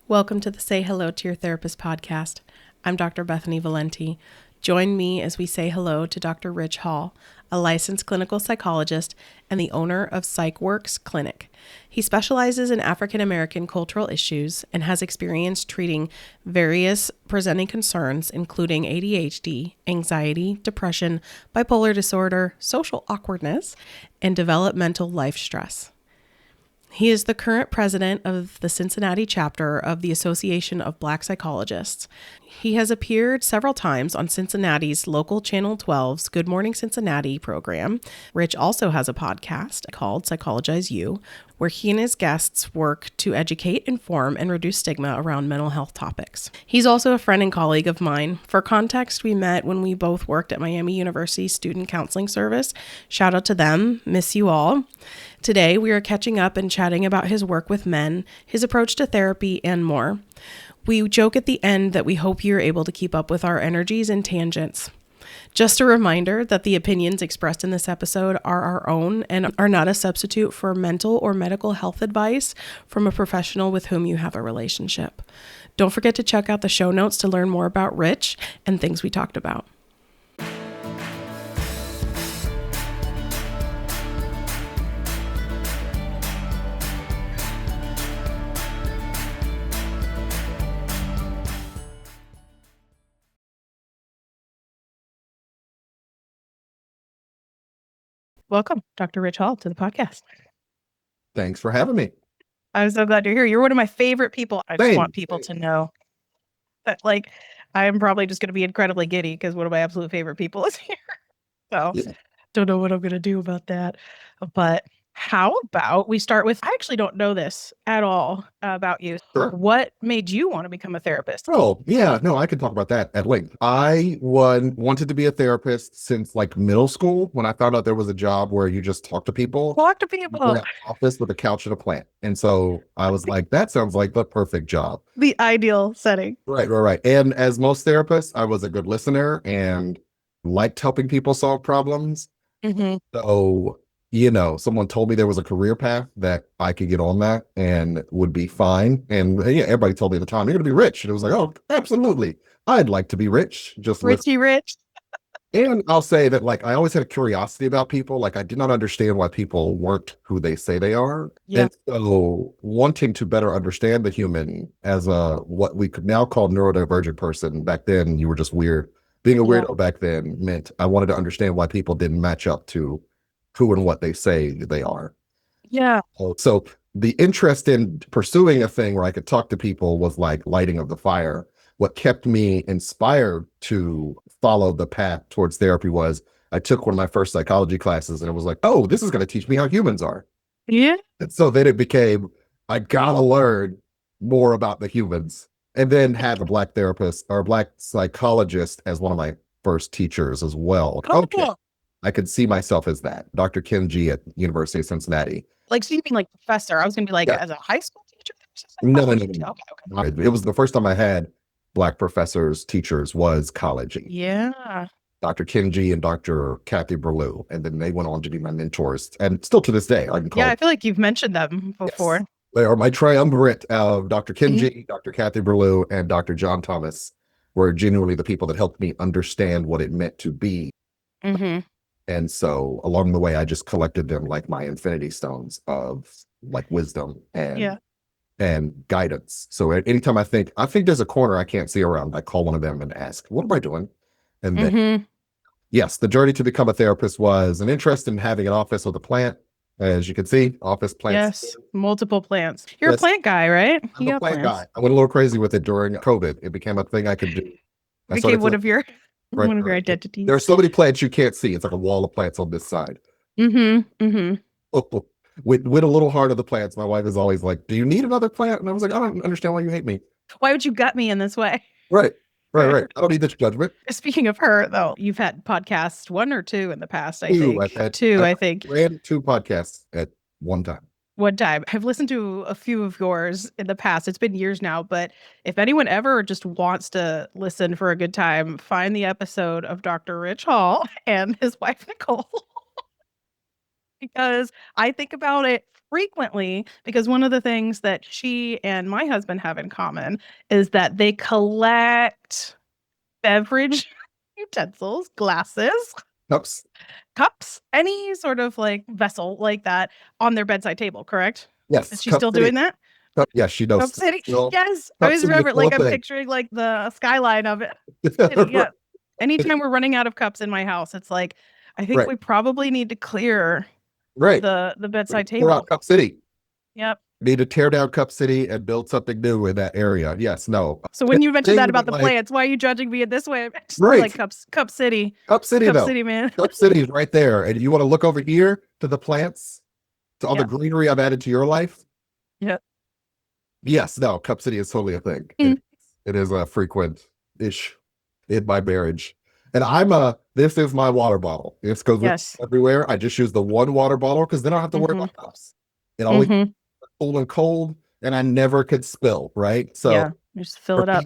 Welcome to the Say Hello to Your Therapist podcast. I'm Dr. Bethany Valenti. Join me as we say hello to Dr. Ritch Hall, a licensed clinical psychologist and the owner of PsychWorks Clinic. He specializes in African American cultural issues and has experience treating various presenting concerns, including ADHD, anxiety, depression, bipolar disorder, social awkwardness, and developmental life stress. He is the current president of the Cincinnati chapter of the Association of Black Psychologists. He has appeared several times on Cincinnati's local Channel 12's Good Morning Cincinnati program. Ritch also has a podcast called Psychologize You, where he and his guests work to educate, inform, and reduce stigma around mental health topics. He's also a friend and colleague of mine. For context, we met when we both worked at Miami University Student Counseling Service. Shout out to them. Miss you all. Today, we are catching up and chatting about his work with men, his approach to therapy, and more. We joke at the end that we hope you're able to keep up with our energies and tangents. Just a reminder that the opinions expressed in this episode are our own and are not a substitute for mental or medical health advice from a professional with whom you have a relationship. Don't forget to check out the show notes to learn more about Ritch and things we talked about. Welcome, Dr. Ritch Hall, to the podcast. Thanks for having me. I'm so glad you're here. You're one of my favorite people. I just want people to know that, I'm probably just going to be incredibly giddy because one of my absolute favorite people is here. So, Don't know what I'm going to do about that. But how about we start with, I actually don't know this at all about you. Sure. What made you want to become a therapist? Oh, yeah. No, I can talk about that at length. I wanted to be a therapist since middle school when I found out there was a job where you just talk to people. Talk to people. In an office with a couch and a plant. And so I was like, that sounds like the perfect job. The ideal setting. Right. And as most therapists, I was a good listener and liked helping people solve problems. Mm-hmm. So someone told me there was a career path that I could get on that and would be fine. And everybody told me at the time, you're going to be rich. And it was like, oh, absolutely. I'd like to be rich. Just Richie Rich. And I'll say that I always had a curiosity about people. I did not understand why people weren't who they say they are. Yeah. And so wanting to better understand the human as what we could now call neurodivergent person. Back then, you were just weird. Being a weirdo back then meant I wanted to understand why people didn't match up to who and what they say they are. Yeah. So the interest in pursuing a thing where I could talk to people was like lighting of the fire. What kept me inspired to follow the path towards therapy was I took one of my first psychology classes and it was like, oh, this is going to teach me how humans are. Yeah. And so then it became, I gotta learn more about the humans. And then had a Black therapist or a Black psychologist as one of my first teachers as well. Okay. I could see myself as that. Dr. Kenji at University of Cincinnati. So you mean professor? I was going to be as a high school teacher? No. Okay. It was the first time I had Black professors, teachers was college. Yeah. Dr. Kenji and Dr. Kathy Berlew. And then they went on to be my mentors. And still to this day, I can call I feel like you've mentioned them before. Yes. They are my triumvirate of Dr. Kenji, Dr. Kathy Berlew, and Dr. John Thomas were genuinely the people that helped me understand what it meant to be. Mm-hmm. And so along the way, I just collected them like my infinity stones of wisdom and guidance. So anytime I think there's a corner I can't see around, I call one of them and ask, what am I doing? And then, yes, the journey to become a therapist was an interest in having an office with a plant. As you can see, office plants. Yes, multiple plants. You're a plant guy, right? I'm a plant guy. I went a little crazy with it during COVID. It became a thing I could do. It became one of your identities. There are so many plants you can't see. It's like a wall of plants on this side. With a little heart of the plants, my wife is always like, do you need another plant? And I was like, I don't understand why you hate me. Why would you gut me in this way? Right. I don't need this judgment. Speaking of her, though, you've had podcasts, one or two in the past, I think. I've had two, I think. Ran 2 podcasts at one time. I've listened to a few of yours in the past. It's been years now, but if anyone ever just wants to listen for a good time, find the episode of Dr. Ritch Hall and his wife, Nicole. because I think about it frequently, because one of the things that she and my husband have in common is that they collect beverage utensils, glasses, cups, any sort of like vessel like that on their bedside table, correct? Yes. Is she still doing that? Yes, she knows. Cup City. Yes. I always remember, like, I'm picturing like the skyline of it. Yeah. Anytime we're running out of cups in my house, it's like, I think we probably need to clear the bedside table. Cup City. Yep. Need to tear down Cup City and build something new in that area. Yes, no. So when you mentioned that about the plants, why are you judging me in this way? Right. Like Cup City. Cup City, Cup though. City, man. Cup City is right there. And you want to look over here to the plants, to all the greenery I've added to your life? Yep. Yes, no, Cup City is totally a thing. It is a frequent-ish in my marriage. And this is my water bottle. This goes everywhere. I just use the one water bottle because then I don't have to worry about cups. It always cool and cold, and I never could spill, right? So just fill it up.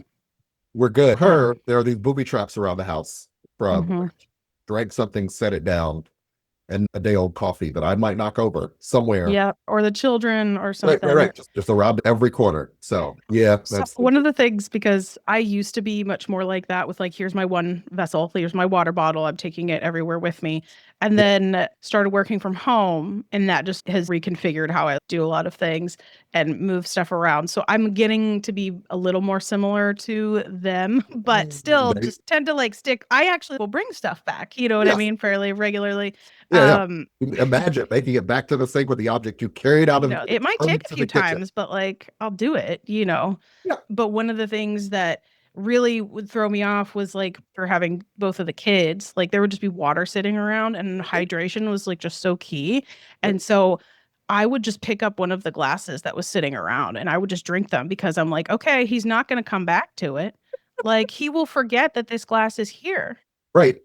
We're good. There are these booby traps around the house from drank something, set it down, and a day old coffee that I might knock over somewhere. Yeah, or the children or something. Right. Just around every corner. So yeah, that's one of the things, because I used to be much more like that with like, here's my one vessel, here's my water bottle, I'm taking it everywhere with me. And then started working from home, and that just has reconfigured how I do a lot of things and move stuff around. So I'm getting to be a little more similar to them, but still just tend to like stick. I actually will bring stuff back, you know what I mean, fairly regularly. Imagine making it back to the sink with the object you carried out of it might take a few times, but like, I'll do it, you know. But one of the things that really would throw me off was like, for having both of the kids, like there would just be water sitting around, and hydration was like just so key. And so I would just pick up one of the glasses that was sitting around, and I would just drink them, because I'm like, okay, he's not going to come back to it. Like, he will forget that this glass is here. Right.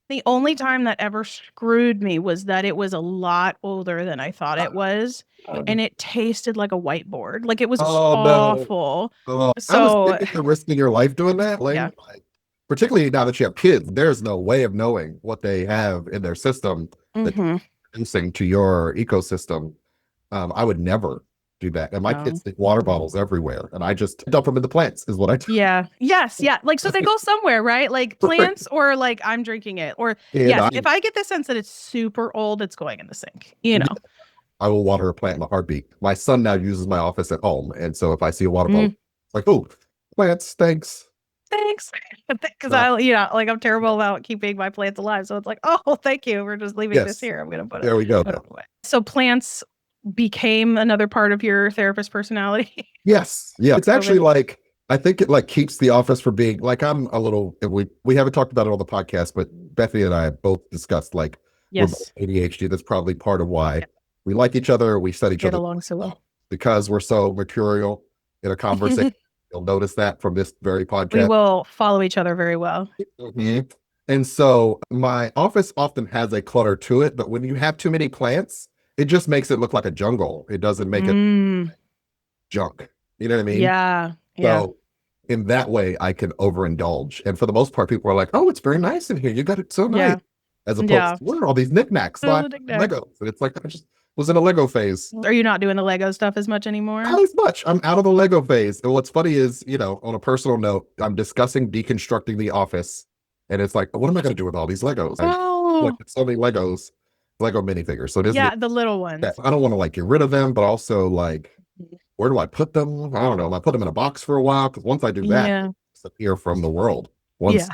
The only time that ever screwed me was that it was a lot older than I thought it was. And it tasted like a whiteboard. Like, it was awful. No. So I was thinking of risking your life doing that. Like, particularly now that you have kids, there's no way of knowing what they have in their system that's producing to your ecosystem. I would never do that. And my kids stick water bottles everywhere, and I just dump them in the plants is what I do. Yeah. Like, so they go somewhere, right? Like plants, or like I'm drinking it, or if I get the sense that it's super old, it's going in the sink, you know. I will water a plant in a heartbeat. My son now uses my office at home, and so if I see a water bottle, it's like, oh, plants, thanks. Because I'm terrible about keeping my plants alive, so it's like, oh, thank you, we're just leaving this here, I'm gonna put it there we go. So plants became another part of your therapist personality. Yes. It's actually like, I think it like keeps the office from being like, I'm a little, we haven't talked about it on the podcast, but Bethany and I have both discussed like we're both ADHD. That's probably part of why we like each other. We study each other along so well because we're so mercurial in a conversation. You'll notice that from this very podcast. We will follow each other very well. And so my office often has a clutter to it, but when you have too many plants, it just makes it look like a jungle. It doesn't make it junk. You know what I mean? Yeah. So in that way, I can overindulge. And for the most part, people are like, oh, it's very nice in here. You got it so nice. As opposed to, what are all these knickknacks? Legos. And it's like, I just was in a Lego phase. Are you not doing the Lego stuff as much anymore? Not as much. I'm out of the Lego phase. And what's funny is, on a personal note, I'm discussing deconstructing the office. And it's like, what am I going to do with all these Legos? Like, so many Legos. Lego minifigures. So this the little ones. I don't want to like get rid of them, but also like, where do I put them? I don't know. I put them in a box for a while, because once I do that, disappear from the world. Once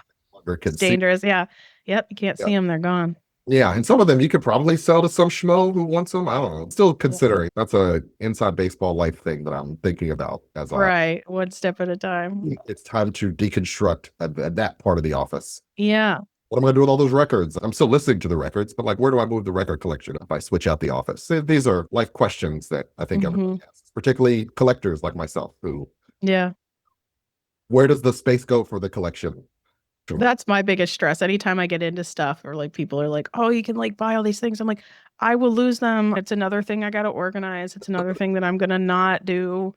it's dangerous. Yep, you can't see them; they're gone. Yeah, and some of them you could probably sell to some schmo who wants them. I don't know. Still considering. That's a inside baseball life thing that I'm thinking about as one step at a time. It's time to deconstruct that part of the office. Yeah. What am I going to do with all those records? I'm still listening to the records, but like, where do I move the record collection if I switch out the office? These are life questions that I think everybody has, particularly collectors like myself who. Yeah. Where does the space go for the collection? That's my biggest stress. Anytime I get into stuff, or like people are like, oh, you can like buy all these things. I'm like, I will lose them. It's another thing I got to organize. It's another thing that I'm going to not do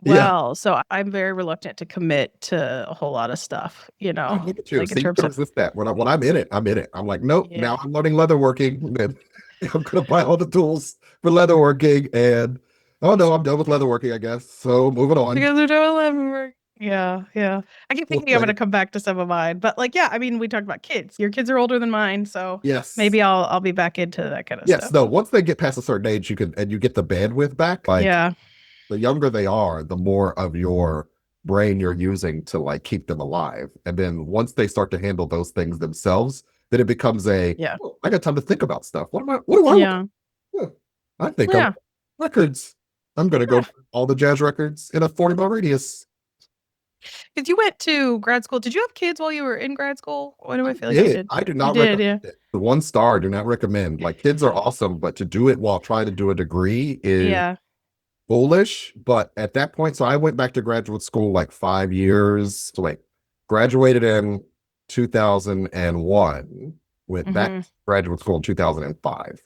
well. So I'm very reluctant to commit to a whole lot of stuff, Like in terms of that. When I'm in it, I'm in it. I'm like, nope, now I'm learning leatherworking. I'm gonna buy all the tools for leatherworking, and oh no, I'm done with leatherworking, I guess. So moving on. Because they're doing leatherwork. Yeah, yeah. I keep thinking I'm We'll gonna come back to some of mine, but like, yeah, I mean, we talked about kids. Your kids are older than mine, so yes, maybe I'll be back into that kind of yes. stuff. No, once they get past a certain age, you can and you get the bandwidth back. Like Yeah, the younger they are, the more of your brain you're using to like keep them alive. And then once they start to handle those things themselves, then it becomes yeah, oh, I got time to think about stuff. What do I want? yeah, Huh, I think of yeah. records. I'm gonna go Yeah. for all the jazz records in a 40-mile radius. Because you went to grad school. Did you have kids while you were in grad school? Why do I feel like you Yeah, did? I do You not did, recommend yeah. it. The 1 star, do not recommend. Like kids are awesome, but to do it while trying to do a degree is Yeah. foolish. But at that point, so I went back to graduate school like 5 years. So wait, graduated in 2001, went back Mm-hmm. to graduate school in 2005.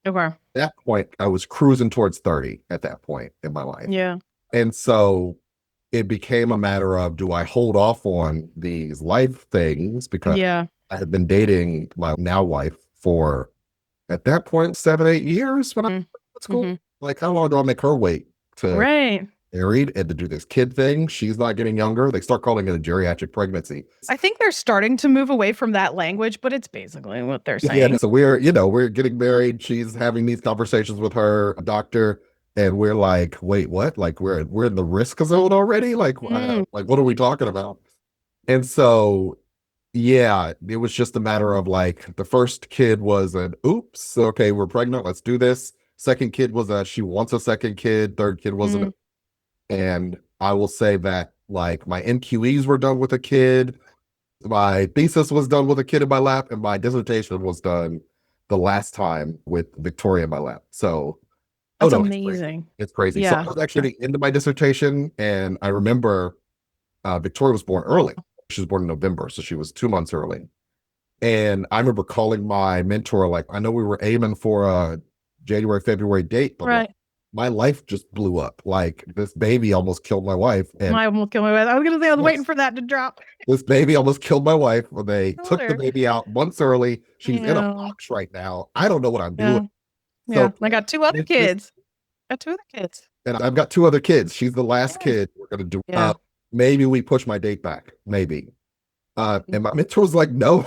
Okay. At that point, I was cruising towards 30 at that point in my life. Yeah. And so it became a matter of, do I hold off on these life things because Yeah. I had been dating my now wife for, at that point, 7, 8 years when I was at school. Mm-hmm. Like, how long do I make her wait to Right. get married and to do this kid thing? She's not getting younger. They start calling it a geriatric pregnancy. I think they're starting to move away from that language, but it's basically what they're Yeah, saying. so we're getting married. She's having these conversations with her doctor, and we're like, wait, what? Like we're in the risk zone already? Like, like what are we talking about? And so yeah, it was just a matter of like the first kid was an oops, okay, we're pregnant, let's do this. Second kid was a she wants a second kid. Third kid wasn't. And I will say that like my NQEs were done with a kid. My thesis was done with a kid in my lap, and my dissertation was done the last time with Victoria in my lap. So, That's no, amazing. It's crazy. So Yeah. I was actually into my dissertation, and I remember Victoria was born early. She was born in November, so she was 2 months early. And I remember calling my mentor, like, I know we were aiming for a January, February date, but Right. like, my life just blew up. Like this baby almost killed my wife. And I almost killed my wife. I was gonna say I was waiting for that to drop. this baby almost killed my wife when they took the her. baby out months early. She's in a Yeah. box right now. I don't know what I'm Yeah. doing. Yeah. So And I got two other it's just- kids. Got two other kids. and I've got 2 other kids. She's the last Yeah. kid we're gonna do. Yeah. Maybe we push my date back. Maybe. And my mentor was like, no.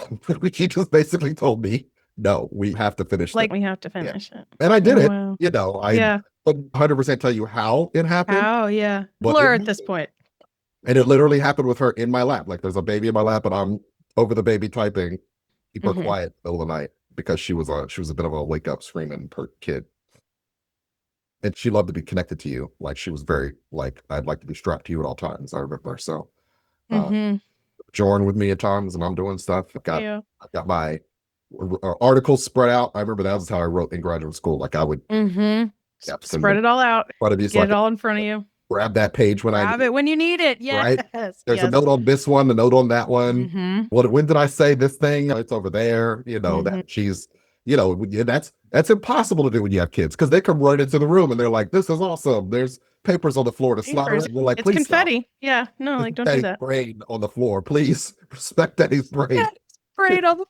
She just basically told me, no, we have to finish Like this. we have to finish it. And I did it. Wow. You know, I Yeah. couldn't 100% tell you how it happened. Oh yeah. But Blur it at this point. And it literally happened with her in my lap. Like there's a baby in my lap, and I'm over the baby typing, keep her quiet in the middle of the night because she was a bit of a wake up screaming per kid. And she loved to be connected to you. Like she was very like, I'd like to be strapped to you at all times. I remember. So Jordan with me at times, and I'm doing stuff. I've got my articles spread out. I remember that was how I wrote in graduate school. Like I would spread it all out. Get like, it all in front of you. Grab that page when grab it when you need it. Yes. Right? There's a note on this one, a note on that one. When did I say this thing? It's over there. You know, that she's, you know, that's impossible to do when you have kids because they come right into the room and they're like, this is awesome. There's papers on the floor to slide around. We're like, it's please confetti. Stop. Yeah. No, like don't do that. Brain on the floor. Please respect Daddy's brain. Yeah, brain on the floor.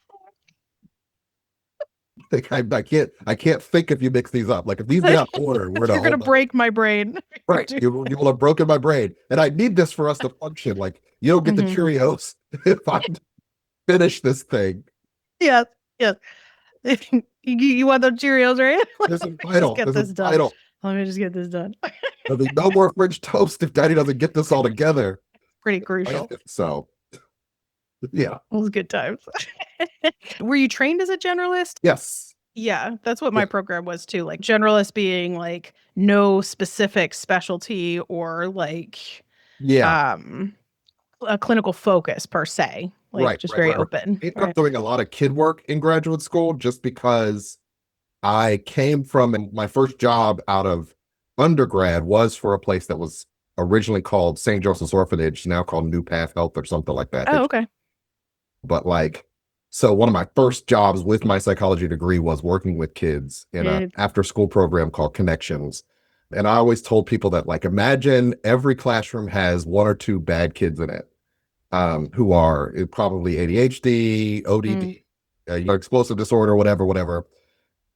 I can't think if you mix these up. Like if these get out of order, you're gonna break my brain. Right. You will have broken my brain. And I need this for us to function. Like you don't get the Cheerios if I finish this thing. Yes. Yes. You want those Cheerios, right? This is vital. Get this done. Vital. Let me just get this done. There'll be no more French toast if Daddy doesn't get this all together. Pretty crucial. So yeah. It was good times. Were you trained as a generalist? Yes. Yeah, that's what my program was too. Like generalist being like no specific specialty or like a clinical focus per se. Like just very open. I ended up doing a lot of kid work in graduate school just because I came from my first job out of undergrad was for a place that was originally called St. Joseph's Orphanage, now called New Path Health or something like that. Oh, okay. But like, so one of my first jobs with my psychology degree was working with kids in an after school program called Connections. And I always told people that like, imagine every classroom has 1 or 2 bad kids in it who are probably ADHD, ODD, explosive disorder, whatever.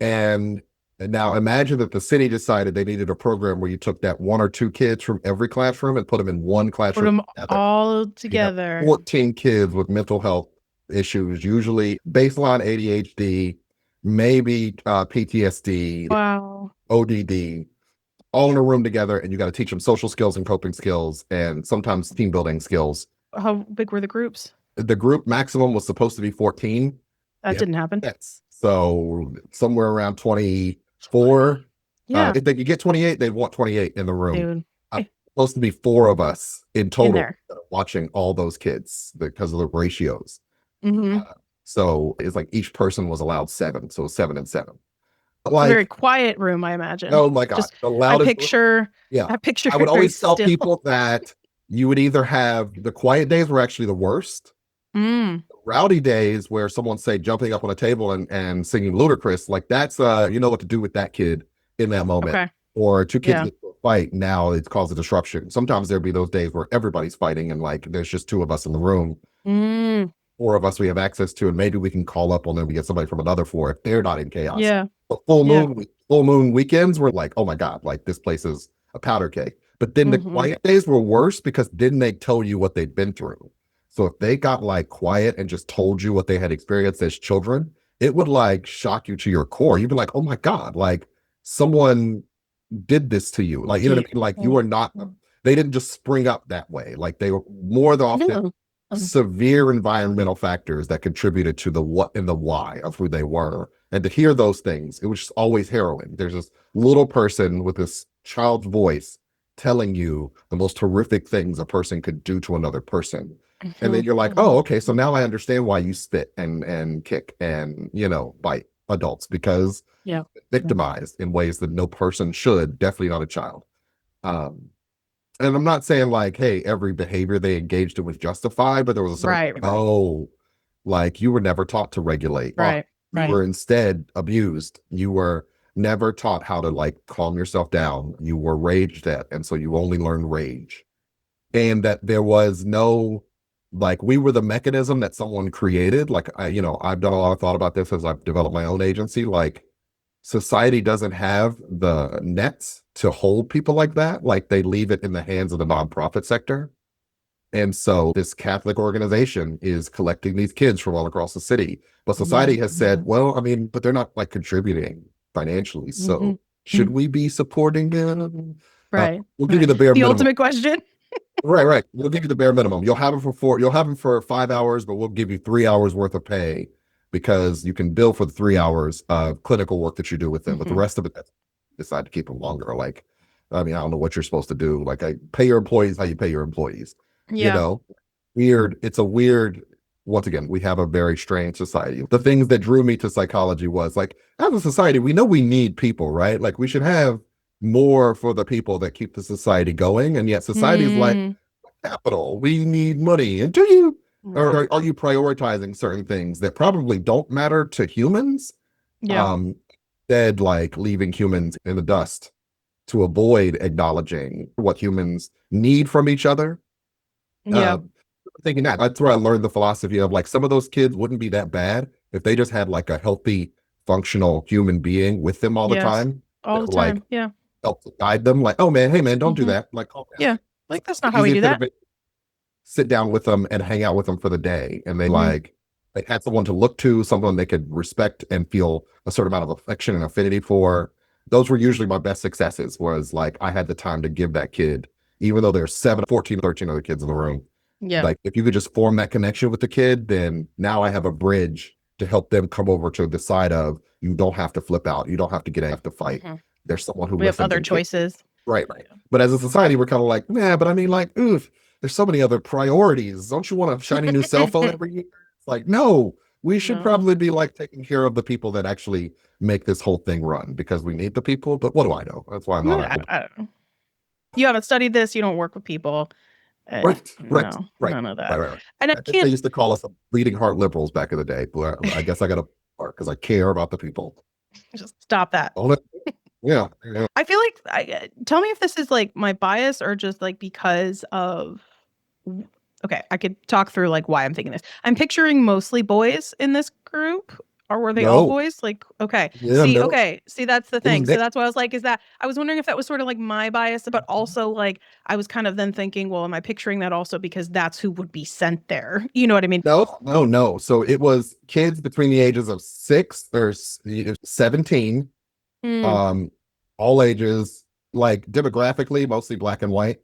And now imagine that the city decided they needed a program where you took that one or two kids from every classroom and put them in one Put classroom them together. all You have together. 14 kids with mental health issues, usually baseline ADHD, maybe PTSD, Wow. ODD, all in a room together, and you got to teach them social skills and coping skills and sometimes team building skills. How big were the groups? The group maximum was supposed to be 14. That didn't happen. Yes. So somewhere around 24. Yeah. If they could get 28, they'd want 28 in the room. Dude. Supposed to be 4 of us in total there. watching all those kids because of the ratios. Mm-hmm. So it's like each person was allowed 7. So 7 and 7. It's a very quiet room, I imagine. Oh my God. Just, the loudest. I picture I would always tell still. people that you would either have the quiet days were actually the worst. Rowdy days where someone's say jumping up on a table and singing ludicrous, like that's you know what to do with that kid in that moment. Okay. Or 2 kids get to a fight, now it causes a disruption. Sometimes there'd be those days where everybody's fighting and like there's just 2 of us in the room. 4 of us we have access to, and maybe we can call up on them. We get somebody from another floor if they're not in chaos. Yeah. But full moon weekends were like, oh my God, like this place is a powder keg. But then the quiet days were worse because didn't they tell you what they'd been through? So if they got like quiet and just told you what they had experienced as children, it would like shock you to your core. You'd be like, oh my God, like someone did this to you. Like, you know what I mean? Like you are not, they didn't just spring up that way. Like they were more than often severe environmental factors that contributed to the what and the why of who they were. And to hear those things, it was just always harrowing. There's this little person with this child's voice telling you the most horrific things a person could do to another person. And then you're like, oh, okay, so now I understand why you spit and kick and, you know, bite adults, because victimized in ways that no person should, definitely not a child. And I'm not saying like, hey, every behavior they engaged in was justified, but there was a certain, like you were never taught to regulate. You were instead abused. You were never taught how to like calm yourself down. You were raged at, and so you only learned rage. And that there was no, like, we were the mechanism that someone created. Like, you know, I've done a lot of thought about this as I've developed my own agency. Like, society doesn't have the nets to hold people like that. Like, they leave it in the hands of the nonprofit sector. And so this Catholic organization is collecting these kids from all across the city. But society has said, well, I mean, but they're not like contributing financially. So should we be supporting them? We'll give you the bare minimum. The ultimate question. Right. We'll give you the bare minimum. You'll have them for 5 hours, but we'll give you 3 hours worth of pay because you can bill for the 3 hours of clinical work that you do with them. But the rest of it, decide to keep them longer. Like, I mean, I don't know what you're supposed to do. Like, I pay your employees how you pay your employees. You know, weird. It's a weird, once again, we have a very strange society. The things that drew me to psychology was like, as a society, we know we need people, right? Like we should have more for the people that keep the society going. And yet society is like, capital, we need money. And do you, or are you prioritizing certain things that probably don't matter to humans? Instead, like leaving humans in the dust to avoid acknowledging what humans need from each other. Thinking that's where I learned the philosophy of like some of those kids wouldn't be that bad if they just had like a healthy, functional human being with them all the time. All the time. Like, help to guide them. Like, oh man, hey man, don't do that. Like, oh, like that's not how we do that. Sit down with them and hang out with them for the day, and they they had someone to look to, someone they could respect and feel a certain amount of affection and affinity for. Those were usually my best successes. Was like I had the time to give that kid, even though there's 14, 13 other kids in the room. Like if you could just form that connection with the kid, then now I have a bridge to help them come over to the side of you don't have to flip out. You don't have to have to fight. There's someone who we have other choices. Right. But as a society, we're kind of like, nah, but I mean like, oof, there's so many other priorities. Don't you want a shiny new cell phone every year? It's like, no, we should probably be like taking care of the people that actually make this whole thing run because we need the people. But what do I know? That's why I'm not. I don't know. You haven't studied this. You don't work with people. Right. None of that. Right. And I can't. They used to call us bleeding heart liberals back in the day. But I guess I got to part because I care about the people. Just stop that. Yeah. I feel like, tell me if this is like my bias or just like because of, okay, I could talk through like why I'm thinking this. I'm picturing mostly boys in this group. Or were they all No. boys? Like, okay. Yeah, no. Okay. See, that's the It was thing. So that's why I was like, I was wondering if that was sort of like my bias, but also like, I was kind of then thinking, well, am I picturing that also because that's who would be sent there? You know what I mean? No. So it was kids between the ages of 6 or 17, Mm, um, all ages, like demographically, mostly black and white,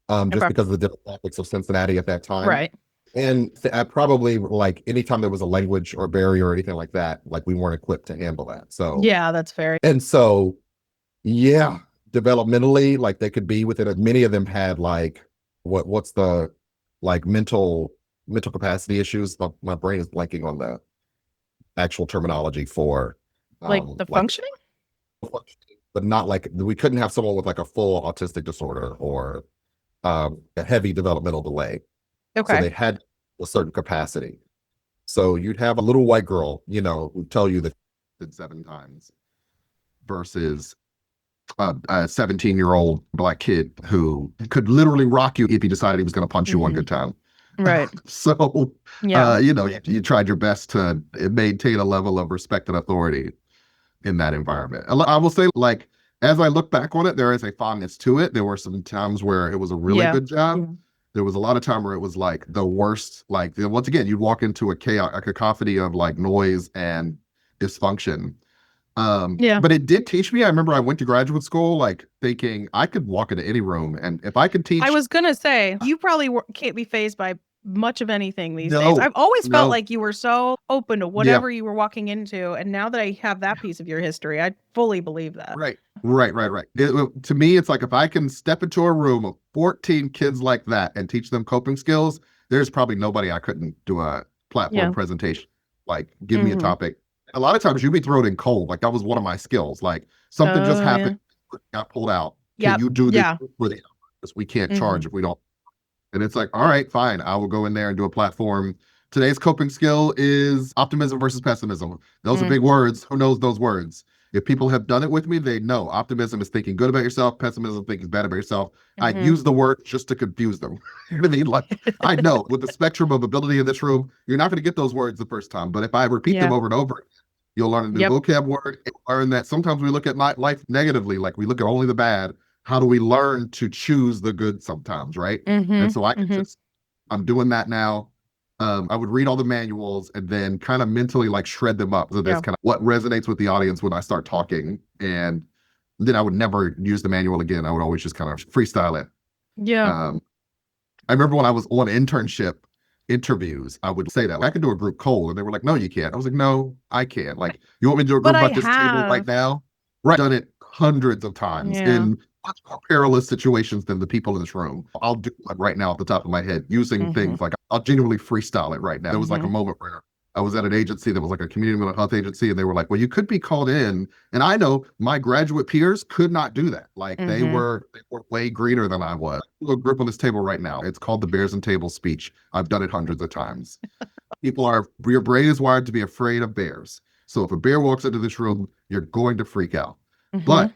just okay. because of the demographics of Cincinnati at that time. Right. And I probably like anytime there was a language or barrier or anything like that, like we weren't equipped to handle that. So, Yeah, that's fair. and so, yeah, developmentally, like they could be within many of them had like, what's the like mental capacity issues. My brain is blanking on the actual terminology for, Like the like, functioning? but not like we couldn't have someone with like a full autistic disorder or a heavy developmental delay. So Okay. they had a certain capacity. So you'd have a little white girl, who tell you that did 7 times versus a 17-year-old black kid who could literally rock you if he decided he was going to punch you one good time. Right. So, Yeah. you tried your best to maintain a level of respect and authority in that environment. I will say, like, as I look back on it, there is a fondness to it. There were some times where it was a really Yeah. good job. There was a lot of time where it was like the worst. Like, once again, you'd walk into a chaos, a cacophony of like noise and dysfunction. Yeah. But it did teach me. I remember I went to graduate school like thinking I could walk into any room, and if I could teach. I was gonna say you probably can't be fazed by much of anything these days. No, I've always felt no, like you were so open to yeah, whatever you were walking into, and now that I have that piece of your history, I fully believe that. right. To me, it's like if I can step into a room of 14 kids like that and teach them coping skills, there's probably nobody I couldn't do a platform Yeah. presentation. Like, give me a topic. A lot of times you'd be thrown in cold. Like, that was one of my skills. Like, something just Oh yeah. happened, got pulled out. Can Yep. you do this Yeah. for the hours? We can't hmm charge if we don't. And it's like, all right, fine. I will go in there and do a platform. Today's coping skill is optimism versus pessimism. Those are Mm. big words. Who knows those words? If people have done it with me, they know optimism is thinking good about yourself, pessimism is thinking bad about yourself. I use the word just to confuse them. You know what I mean? Like, I know with the spectrum of ability in this room, you're not going to get those words the first time. But if I repeat them Yeah. over and over, you'll learn a new Yep. vocab word. Learn that sometimes we look at life negatively, like we look at only the bad. How do we learn to choose the good sometimes, right? And so I'm doing that now. I would read all the manuals and then kind of mentally like shred them up. So there's Yeah. kind of what resonates with the audience when I start talking. And then I would never use the manual again. I would always just kind of freestyle it. Yeah. I remember when I was on internship interviews, I would say that I can do a group cold. And they were like, no, you can't. I was like, no, I can. Like, you want me to do a But group I about this table right have. now? Right. I've done it hundreds of times Yeah. in much more perilous situations than the people in this room. I'll do it right now off the top of my head using things like I'll genuinely freestyle it right now. There was like a moment where I was at an agency that was like a community mental health agency, and they were like, well, you could be called in. And I know my graduate peers could not do that. Like they were way greener than I was. A group on this table right now. It's called the Bears and Table speech. I've done it hundreds of times. Your brain is wired to be afraid of bears. So if a bear walks into this room, you're going to freak out. But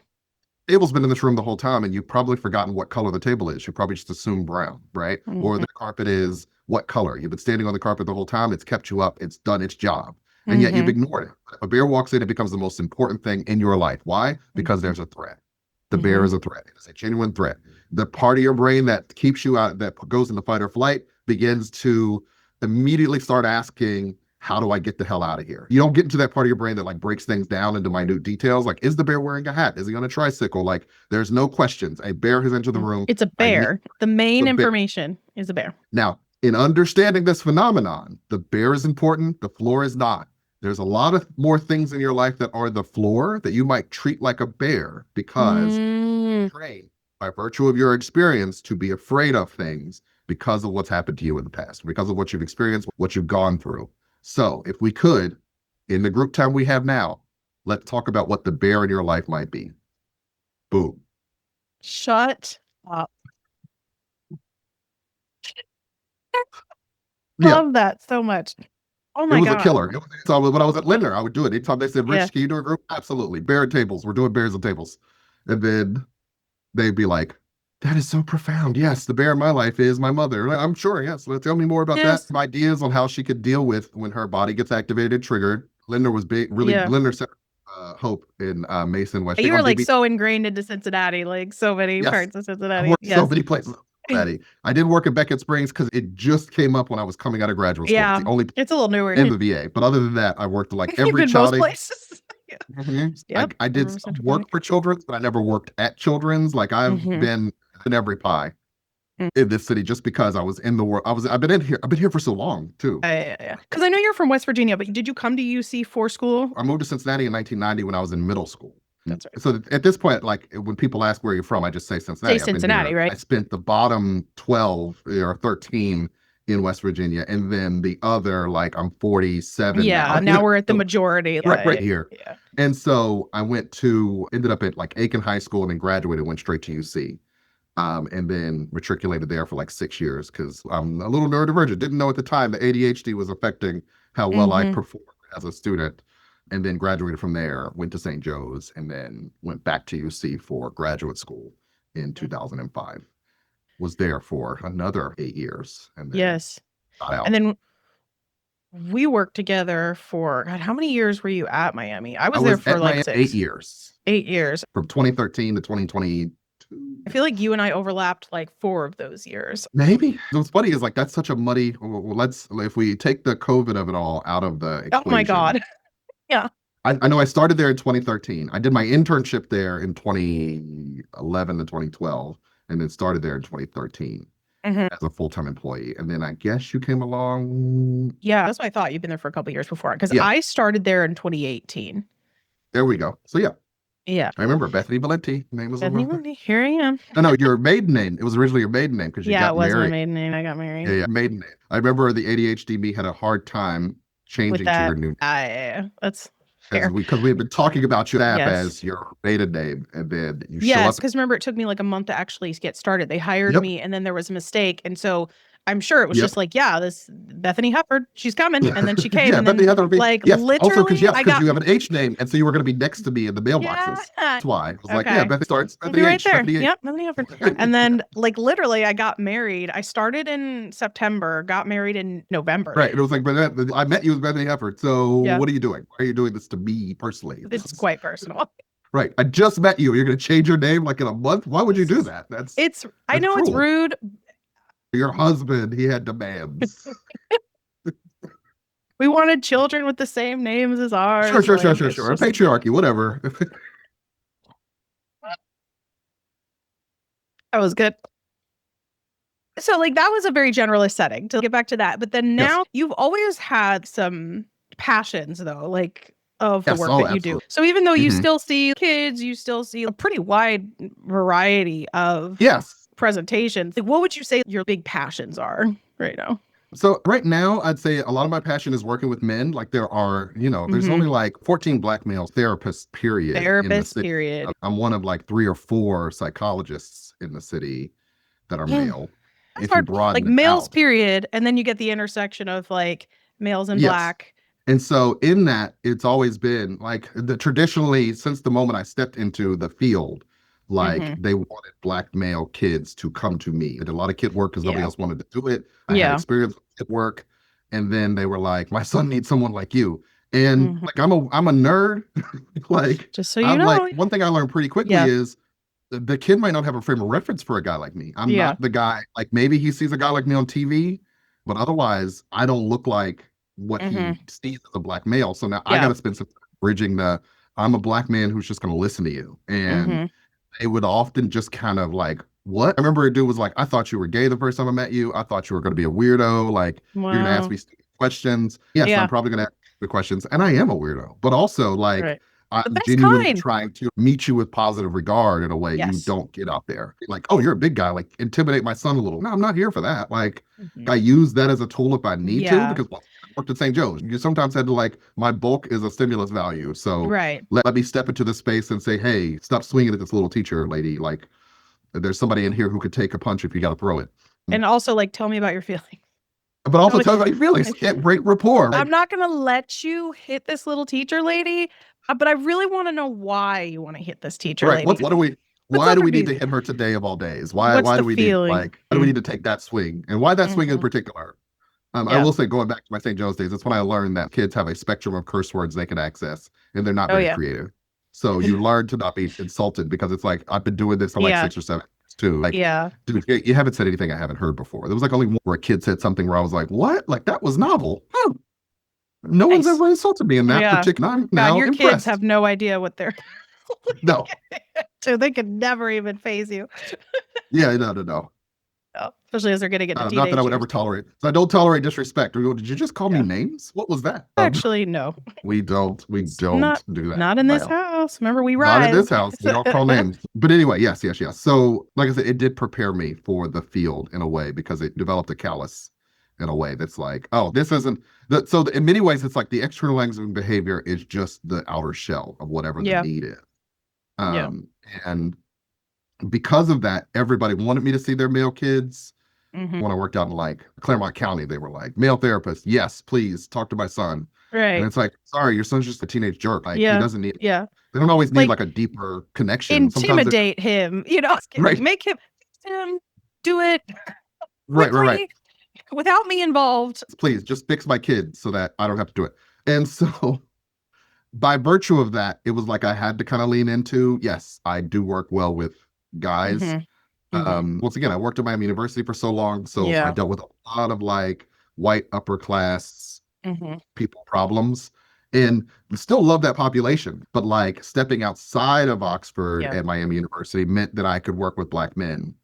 table's been in this room the whole time, and you've probably forgotten what color the table is. You probably just assume brown, right? Or the carpet is what color. You've been standing on the carpet the whole time. It's kept you up. It's done its job. And yet you've ignored it. If a bear walks in, it becomes the most important thing in your life. Why? Because there's a threat. The bear is a threat. It's a genuine threat. The part of your brain that keeps you out, that goes into fight or flight, begins to immediately start asking, how do I get the hell out of here? You don't get into that part of your brain that like breaks things down into minute details. Like, is the bear wearing a hat? Is he on a tricycle? Like, there's no questions. A bear has entered the room. It's a bear. The main information is a bear. Now, in understanding this phenomenon, the bear is important. The floor is not. There's a lot of more things in your life that are the floor that you might treat like a bear because you're trained by virtue of your experience to be afraid of things because of what's happened to you in the past, because of what you've experienced, what you've gone through. So if we could, in the group time we have now, let's talk about what the bear in your life might be. Boom. Shut up. Yeah. Love that so much. Oh my It was God. a killer. So when I was at Lindner, I would do it. Anytime they said, Rich, Yeah. can you do a group? Absolutely. Bear and tables. We're doing bears and tables. And then they'd be like, that is so profound. Yes, the bear in my life is my mother. I'm sure. Yes. Tell me more about that. Some ideas on how she could deal with when her body gets activated, triggered. Linda was big, really. Linda set hope in Mason, West. You were like so ingrained into Cincinnati, like so many parts of Cincinnati. I worked so many places in Cincinnati. I did work at Beckett Springs because it just came up when I was coming out of graduate school. Yeah, it's a little newer in the VA, but other than that, I worked like every child. Most places. I did work for Children's, but I never worked at Children's. Like I've been in every pie in this city just because I was in the world. I've been here for so long too. Yeah. Because I know you're from West Virginia, but did you come to UC for school? I moved to Cincinnati in 1990 when I was in middle school. That's right. So at this point, like when people ask where you're from, I just say Cincinnati. Say Cincinnati, right? I spent the bottom 12 or 13 in West Virginia, and then the other, like I'm 47. Yeah, now we're at the majority. Right here. Yeah. And so I ended up at like Aiken High School and then graduated, went straight to UC. And then matriculated there for like 6 years because I'm a little neurodivergent. Didn't know at the time the ADHD was affecting how well I performed as a student. And then graduated from there, went to St. Joe's, and then went back to UC for graduate school in 2005. Was there for another 8 years. And then and then we worked together for, God, how many years were you at Miami? I was there for like 8 years. 8 years. From 2013 to 2020. I feel like you and I overlapped like 4 of those years. Maybe. What's funny is like that's such a muddy. If we take the COVID of it all out of the equation. Oh my God. Yeah. I know I started there in 2013. I did my internship there in 2011 to 2012, and then started there in 2013 as a full-time employee. And then I guess you came along. Yeah, that's what I thought. You've been there for a couple of years before because I started there in 2018. There we go. So yeah. Yeah. I remember Bethany Valenti. Name was Bethany Valenti. Here I am. No, your maiden name. It was originally your maiden name because you got married. Yeah, it was my maiden name. I got married. Yeah, maiden name. I remember the ADHD me had a hard time changing to your new name. Yeah, that's fair. Because we had been talking about your app as your maiden name, and then you show up. Because remember, it took me like a month to actually get started. They hired me, and then there was a mistake, and so I'm sure it was just like, this Bethany Hufford, she's coming, and then she came, and then like literally, also because you have an H name, and so you were going to be next to me in the mailboxes. That's why I was like, Bethany starts. Bethany right H, there. Bethany H. Yep, Bethany Hufford. And then like literally, I got married. I started in September, got married in November. Right. It was like, I met you with Bethany Hufford. So what are you doing? Why are you doing this to me personally? It's quite personal. Right. I just met you. You're going to change your name like in a month? Why would you do that? I know it's rude. Your husband, he had demands. We wanted children with the same names as ours. Sure. Patriarchy, whatever. That was good. So like that was a very generalist setting to get back to that. But then now you've always had some passions though, like of the work that you do. So even though you still see kids, you still see a pretty wide variety of presentations. Like, what would you say your big passions are right now? So right now, I'd say a lot of my passion is working with men. Like there are, there's only like 14 black male therapists, period. Period. I'm one of like 3 or 4 psychologists in the city that are male. If you broaden like males, out. Period. And then you get the intersection of like males and black. And so in that, it's always been like traditionally since the moment I stepped into the field, like they wanted black male kids to come to me. I did a lot of kid work because nobody else wanted to do it. I had experience with kid work. And then they were like, my son needs someone like you. And like, I'm a nerd. Like, just so you know, like one thing I learned pretty quickly is the kid might not have a frame of reference for a guy like me. I'm not the guy, like maybe he sees a guy like me on TV, but otherwise I don't look like what he sees as a black male. So now I got to spend some time bridging I'm a black man who's just going to listen to you. And they would often just kind of like, what? I remember a dude was like, I thought you were gay the first time I met you. I thought you were going to be a weirdo. Like, you're going to ask me stupid questions. Yes, I'm probably going to ask the questions. And I am a weirdo. But also, like, I'm genuinely trying to meet you with positive regard in a way you don't get out there. Like, oh, you're a big guy. Like, intimidate my son a little. No, I'm not here for that. Like, I use that as a tool if I need to, because I worked at St. Joe's. You sometimes had to like, my bulk is a stimulus value. So let me step into the space and say, hey, stop swinging at this little teacher lady. Like, there's somebody in here who could take a punch if you got to throw it. And also, like, tell me about your feelings. But also tell me about your feelings. Get great rapport. I'm not going to let you hit this little teacher lady. But I really want to know why you want to hit this teacher lady. Why do we need to hit her today of all days? Why do we need to take that swing? And why that swing in particular? I will say, going back to my St. Joe's days, that's when I learned that kids have a spectrum of curse words they can access, and they're not very creative. So you learn to not be insulted, because it's like, I've been doing this for like 6 or 7 years too. Like, dude, you haven't said anything I haven't heard before. There was like only one where a kid said something where I was like, what? Like, that was novel. Oh, no one's ever insulted me in that particular. I'm now your impressed. Kids have no idea what they're. No. So they could never even phase you. Yeah, no. Especially as they're getting into teenage not that I would ever tolerate. So I don't tolerate disrespect. Did you just call me names? What was that? Actually, no. We don't do that. Not in this house. Remember, we rise. Not in this house. We don't call names. But anyway, yes. So, like I said, it did prepare me for the field in a way, because it developed a callus in a way that's like, oh, this isn't. So in many ways, it's like the externalizing behavior is just the outer shell of whatever the need is. And because of that, everybody wanted me to see their male kids. When I worked out in like Claremont County, they were like, male therapist, yes, please talk to my son. Right. And it's like, sorry, your son's just a teenage jerk. Like, he doesn't need. Yeah. They don't always need like a deeper connection. Intimidate him, right. Make him do it. Right. Without me involved. Please just fix my kid so that I don't have to do it. And so by virtue of that, it was like I had to kind of lean into, yes, I do work well with guys. Once again, I worked at Miami University for so long, so I dealt with a lot of like white upper class people problems, and still love that population. But like stepping outside of Oxford and Miami University meant that I could work with Black men.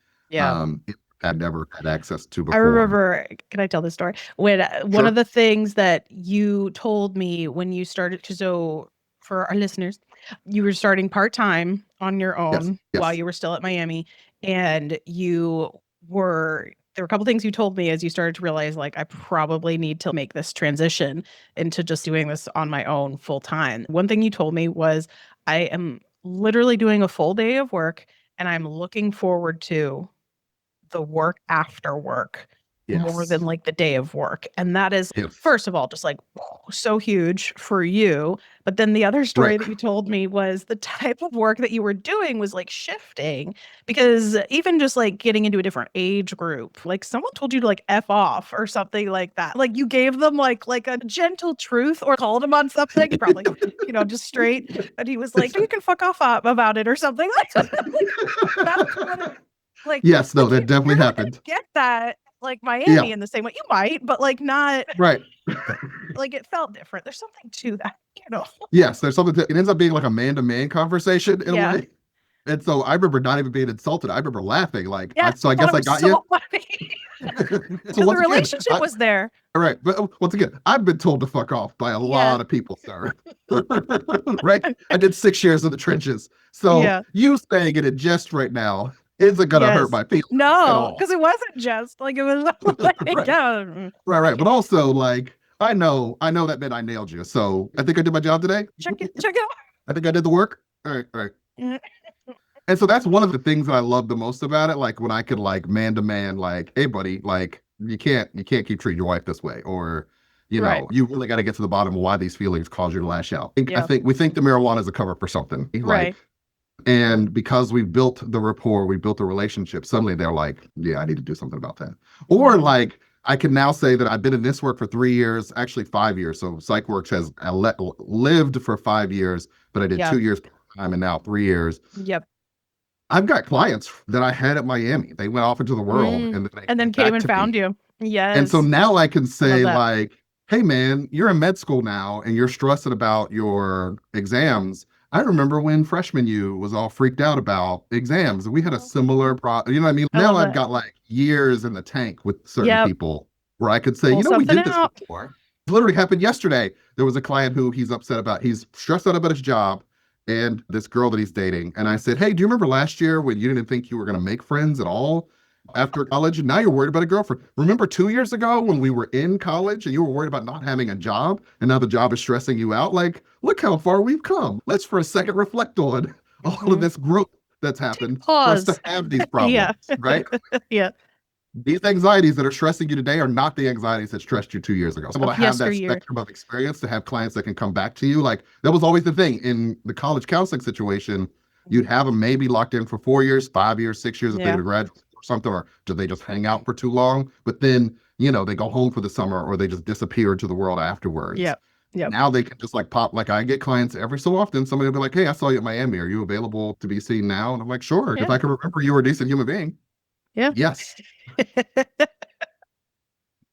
I'd never had access to before. I remember, can I tell this story? When one of the things that you told me when you started, so for our listeners, you were starting part-time on your own while you were still at Miami, and there were a couple things you told me as you started to realize, like, I probably need to make this transition into just doing this on my own full time. One thing you told me was, I am literally doing a full day of work, and I'm looking forward to the work after work more than like the day of work. And that is, first of all, just like so huge for you. But then the other story that you told me was the type of work that you were doing was like shifting, because even just like getting into a different age group, like someone told you to like F off or something like that. Like you gave them like a gentle truth or called him on something, probably, just straight. And he was like, you can fuck off about it or something like that. That definitely happened. Get that, like Miami in the same way. You might, but like not right. Like it felt different. There's something to that, Yes, there's something. It ends up being like a man-to-man conversation in a way. And so I remember not even being insulted. I remember laughing. Like, so I guess I got you. So the relationship was there. All right, but once again, I've been told to fuck off by a lot of people, sir. Right? I did 6 years in the trenches. So you saying it in jest right now isn't gonna hurt my feelings. No, because it wasn't just like it was like, right. But also, like, I know that meant I nailed you. So I think I did my job today. Check it out. I think I did the work. All right. And so that's one of the things that I love the most about it. Like when I could like man to man, like, hey buddy, like you can't keep treating your wife this way, or you really got to get to the bottom of why these feelings cause you to lash out. I think we think the marijuana is a cover for something, right? And because we built the rapport, we built the relationship, suddenly they're like, yeah, I need to do something about that. Or like, I can now say that I've been in this work for 3 years, actually 5 years. So PsychWorks has lived for 5 years, but I did 2 years part-time and now 3 years. Yep. I've got clients that I had at Miami. They went off into the world and then came and found you. Yes. And so now I can say like, hey man, you're in med school now and you're stressing about your exams. I remember when freshman you was all freaked out about exams. We had a similar you know what I mean? Now I've got like years in the tank with certain people where I could say, we did this before. It literally happened yesterday. There was a client who he's stressed out about his job and this girl that he's dating. And I said, hey, do you remember last year when you didn't think you were going to make friends at all after college? And now you're worried about a girlfriend. Remember 2 years ago when we were in college and you were worried about not having a job and now the job is stressing you out? Like, look how far we've come. Let's for a second reflect on all of this growth that's happened for us to have these problems, right? These anxieties that are stressing you today are not the anxieties that stressed you 2 years ago. So to have that spectrum of experience, to have clients that can come back to you, like that was always the thing in the college counseling situation. You'd have them maybe locked in for 4 years, 5 years, 6 years if they were graduate something, or do they just hang out for too long? But then, they go home for the summer or they just disappear into the world afterwards. Yep. Now they can just like pop, like I get clients every so often, somebody will be like, hey, I saw you at Miami. Are you available to be seen now? And I'm like, sure. If I can remember you were a decent human being. Yeah. Yes.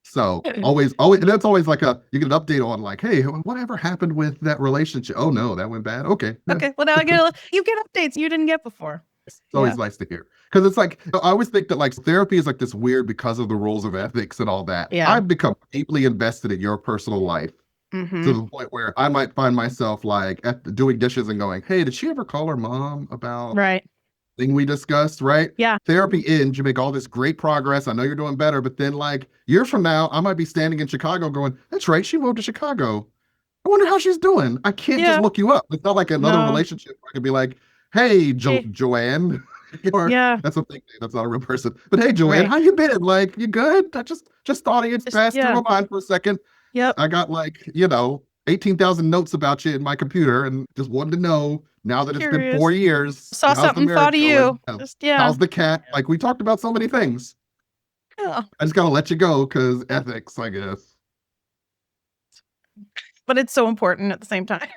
So always, and that's always like you get an update on like, hey, whatever happened with that relationship? Oh no, that went bad. Okay. Okay. Well, now you get updates you didn't get before. It's always nice to hear. Because it's like, I always think that like therapy is like this weird because of the rules of ethics and all that. Yeah. I've become deeply invested in your personal life to the point where I might find myself like doing dishes and going, hey, did she ever call her mom about thing we discussed, right? Yeah. Therapy ends, you make all this great progress. I know you're doing better, but then like years from now, I might be standing in Chicago going, that's right, she moved to Chicago. I wonder how she's doing. I can't just look you up. It's not like another relationship where I could be like, hey, Joanne. Or, that's a thing. That's not a real person. But hey, Joanne, how you been? Like, you good? I just thought it passed through my mind for a second. Yep. I got like, 18,000 notes about you in my computer and just wanted to know now that it's been 4 years. Saw something, thought of you. How's the cat? Like, we talked about so many things. Yeah. I just got to let you go because ethics, I guess. But it's so important at the same time.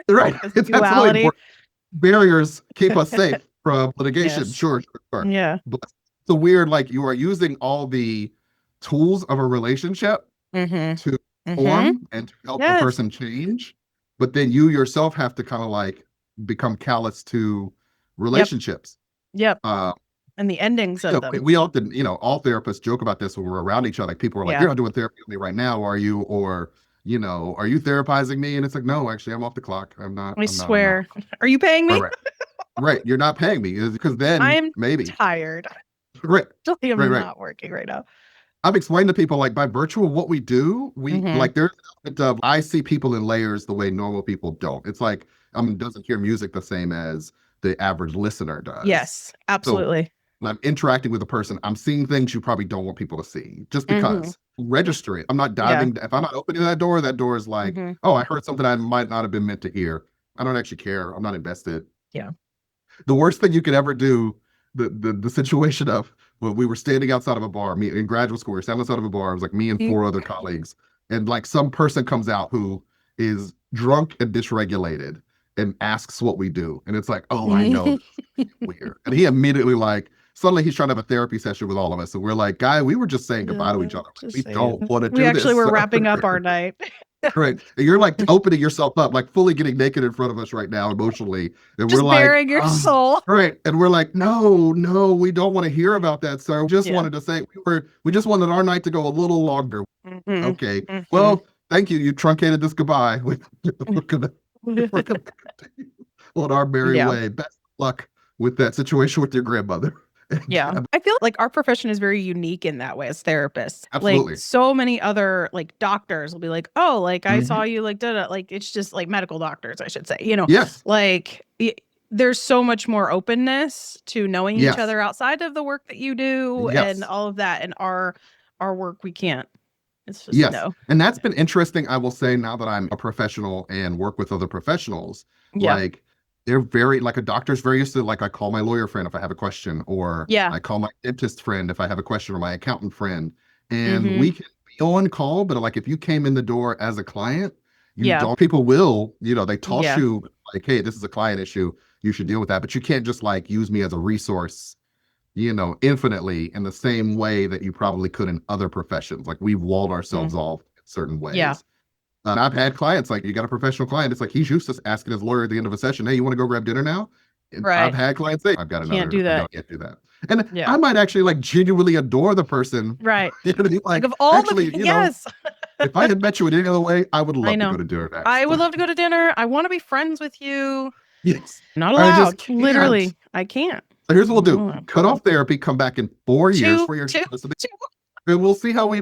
Right. It's absolutely important. Barriers keep us safe from litigation. Yes. Sure. Yeah. But it's a weird, like, you are using all the tools of a relationship to form and to help a person change. But then you yourself have to kind of like become callous to relationships. Yep. And the endings of them. We often, all therapists joke about this when we're around each other. Like, people are like, you're not doing therapy with me right now, are you? Or, are you therapizing me? And it's like, no, actually, I'm off the clock. I'm not. I swear. Are you paying me? Right. You're not paying me because then I'm maybe tired. Right. I'm not working right now. I've explained to people like by virtue of what we do, we like there's I see people in layers the way normal people don't. It's like doesn't hear music the same as the average listener does. Yes, absolutely. So when I'm interacting with a person, I'm seeing things you probably don't want people to see just because. Register it. I'm not diving. If I'm not opening that door is like, oh, I heard something I might not have been meant to hear. I don't actually care. I'm not invested. Yeah. The worst thing you could ever do, the situation of when we were standing outside of a bar, me in graduate school, we were standing outside of a bar. It was like me and 4 other colleagues, and like some person comes out who is drunk and dysregulated and asks what we do, and it's like, oh, I know, this is weird. And he immediately like suddenly he's trying to have a therapy session with all of us, and we're like, guy, we were just saying goodbye to each other. Like, we don't want to do this. We actually were wrapping up our night. Right. And you're like opening yourself up, like fully getting naked in front of us right now emotionally. And just we're like, bearing your soul. Right. And we're like, no, we don't want to hear about that, sir. We just wanted to say we just wanted our night to go a little longer. Okay. Well, thank you. You truncated this goodbye. We're gonna continue on our merry way. Best of luck with that situation with your grandmother. Yeah. I feel like our profession is very unique in that way as therapists. Absolutely. Like so many other like doctors will be like, oh, like I saw you like like it's just like medical doctors, I should say, Yes. Like there's so much more openness to knowing each other outside of the work that you do and all of that. And our work, we can't. It's just no. And that's been interesting. I will say now that I'm a professional and work with other professionals, like they're very, like a doctor's very used to, like I call my lawyer friend if I have a question, or I call my dentist friend if I have a question, or my accountant friend. And we can be on call, but like if you came in the door as a client, people will, they toss you like, hey, this is a client issue. You should deal with that. But you can't just like use me as a resource, infinitely in the same way that you probably could in other professions. Like we've walled ourselves off in certain ways. Yeah. And I've had clients, like you got a professional client, it's like he's used to asking his lawyer at the end of a session, hey, you want to go grab dinner now? And I've had clients say, I've got another. Can't do that. I can't do that. And I might actually like genuinely adore the person. Right. Like of all actually, if I had met you in any other way, I would love to go to dinner next. I would love to go to dinner. I want to be friends with you. Yes. Not allowed. Literally, I can't. So here's what we'll do. Cut off therapy, come back in 4 years for your and we'll see how we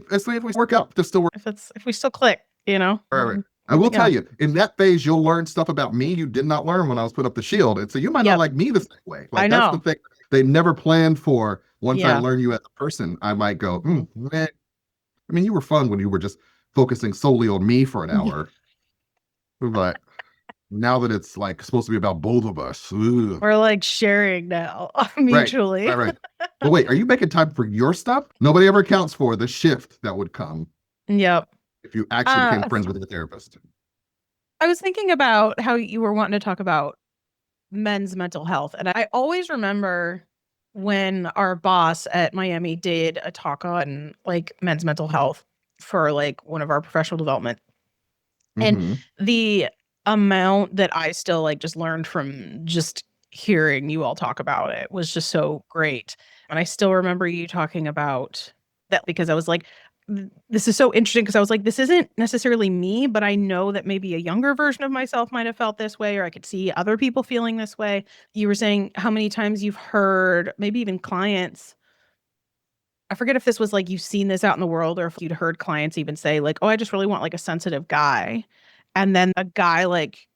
work out. If still work. If we still click, Right. I will tell you, in that phase, you'll learn stuff about me you did not learn when I was put up the shield. And so you might not like me the same way. Like, that's the thing they never planned for. Once I learn you as a person, I might go, man. I mean, you were fun when you were just focusing solely on me for an hour. But now that it's like supposed to be about both of us. Ugh. We're like sharing now Right, mutually. right. But wait, are you making time for your stuff? Nobody ever accounts for the shift that would come Yep. if you actually became Uh, friends with your therapist. I was thinking about how you were wanting to talk about men's mental health. And I always remember when our boss at Miami did a talk on like men's mental health for like one of our professional development. And Mm-hmm. the amount that I still like just learned from just hearing you all talk about it was just so great. And I still remember you talking about that because I was like, this is so interesting because I was like, this isn't necessarily me, but I know that maybe a younger version of myself might have felt this way, or I could see other people feeling this way. You were saying how many times you've heard, maybe even clients. I forget if this was like you've seen this out in the world or if you'd heard clients even say, like, oh, I just really want like a sensitive guy. And then a guy like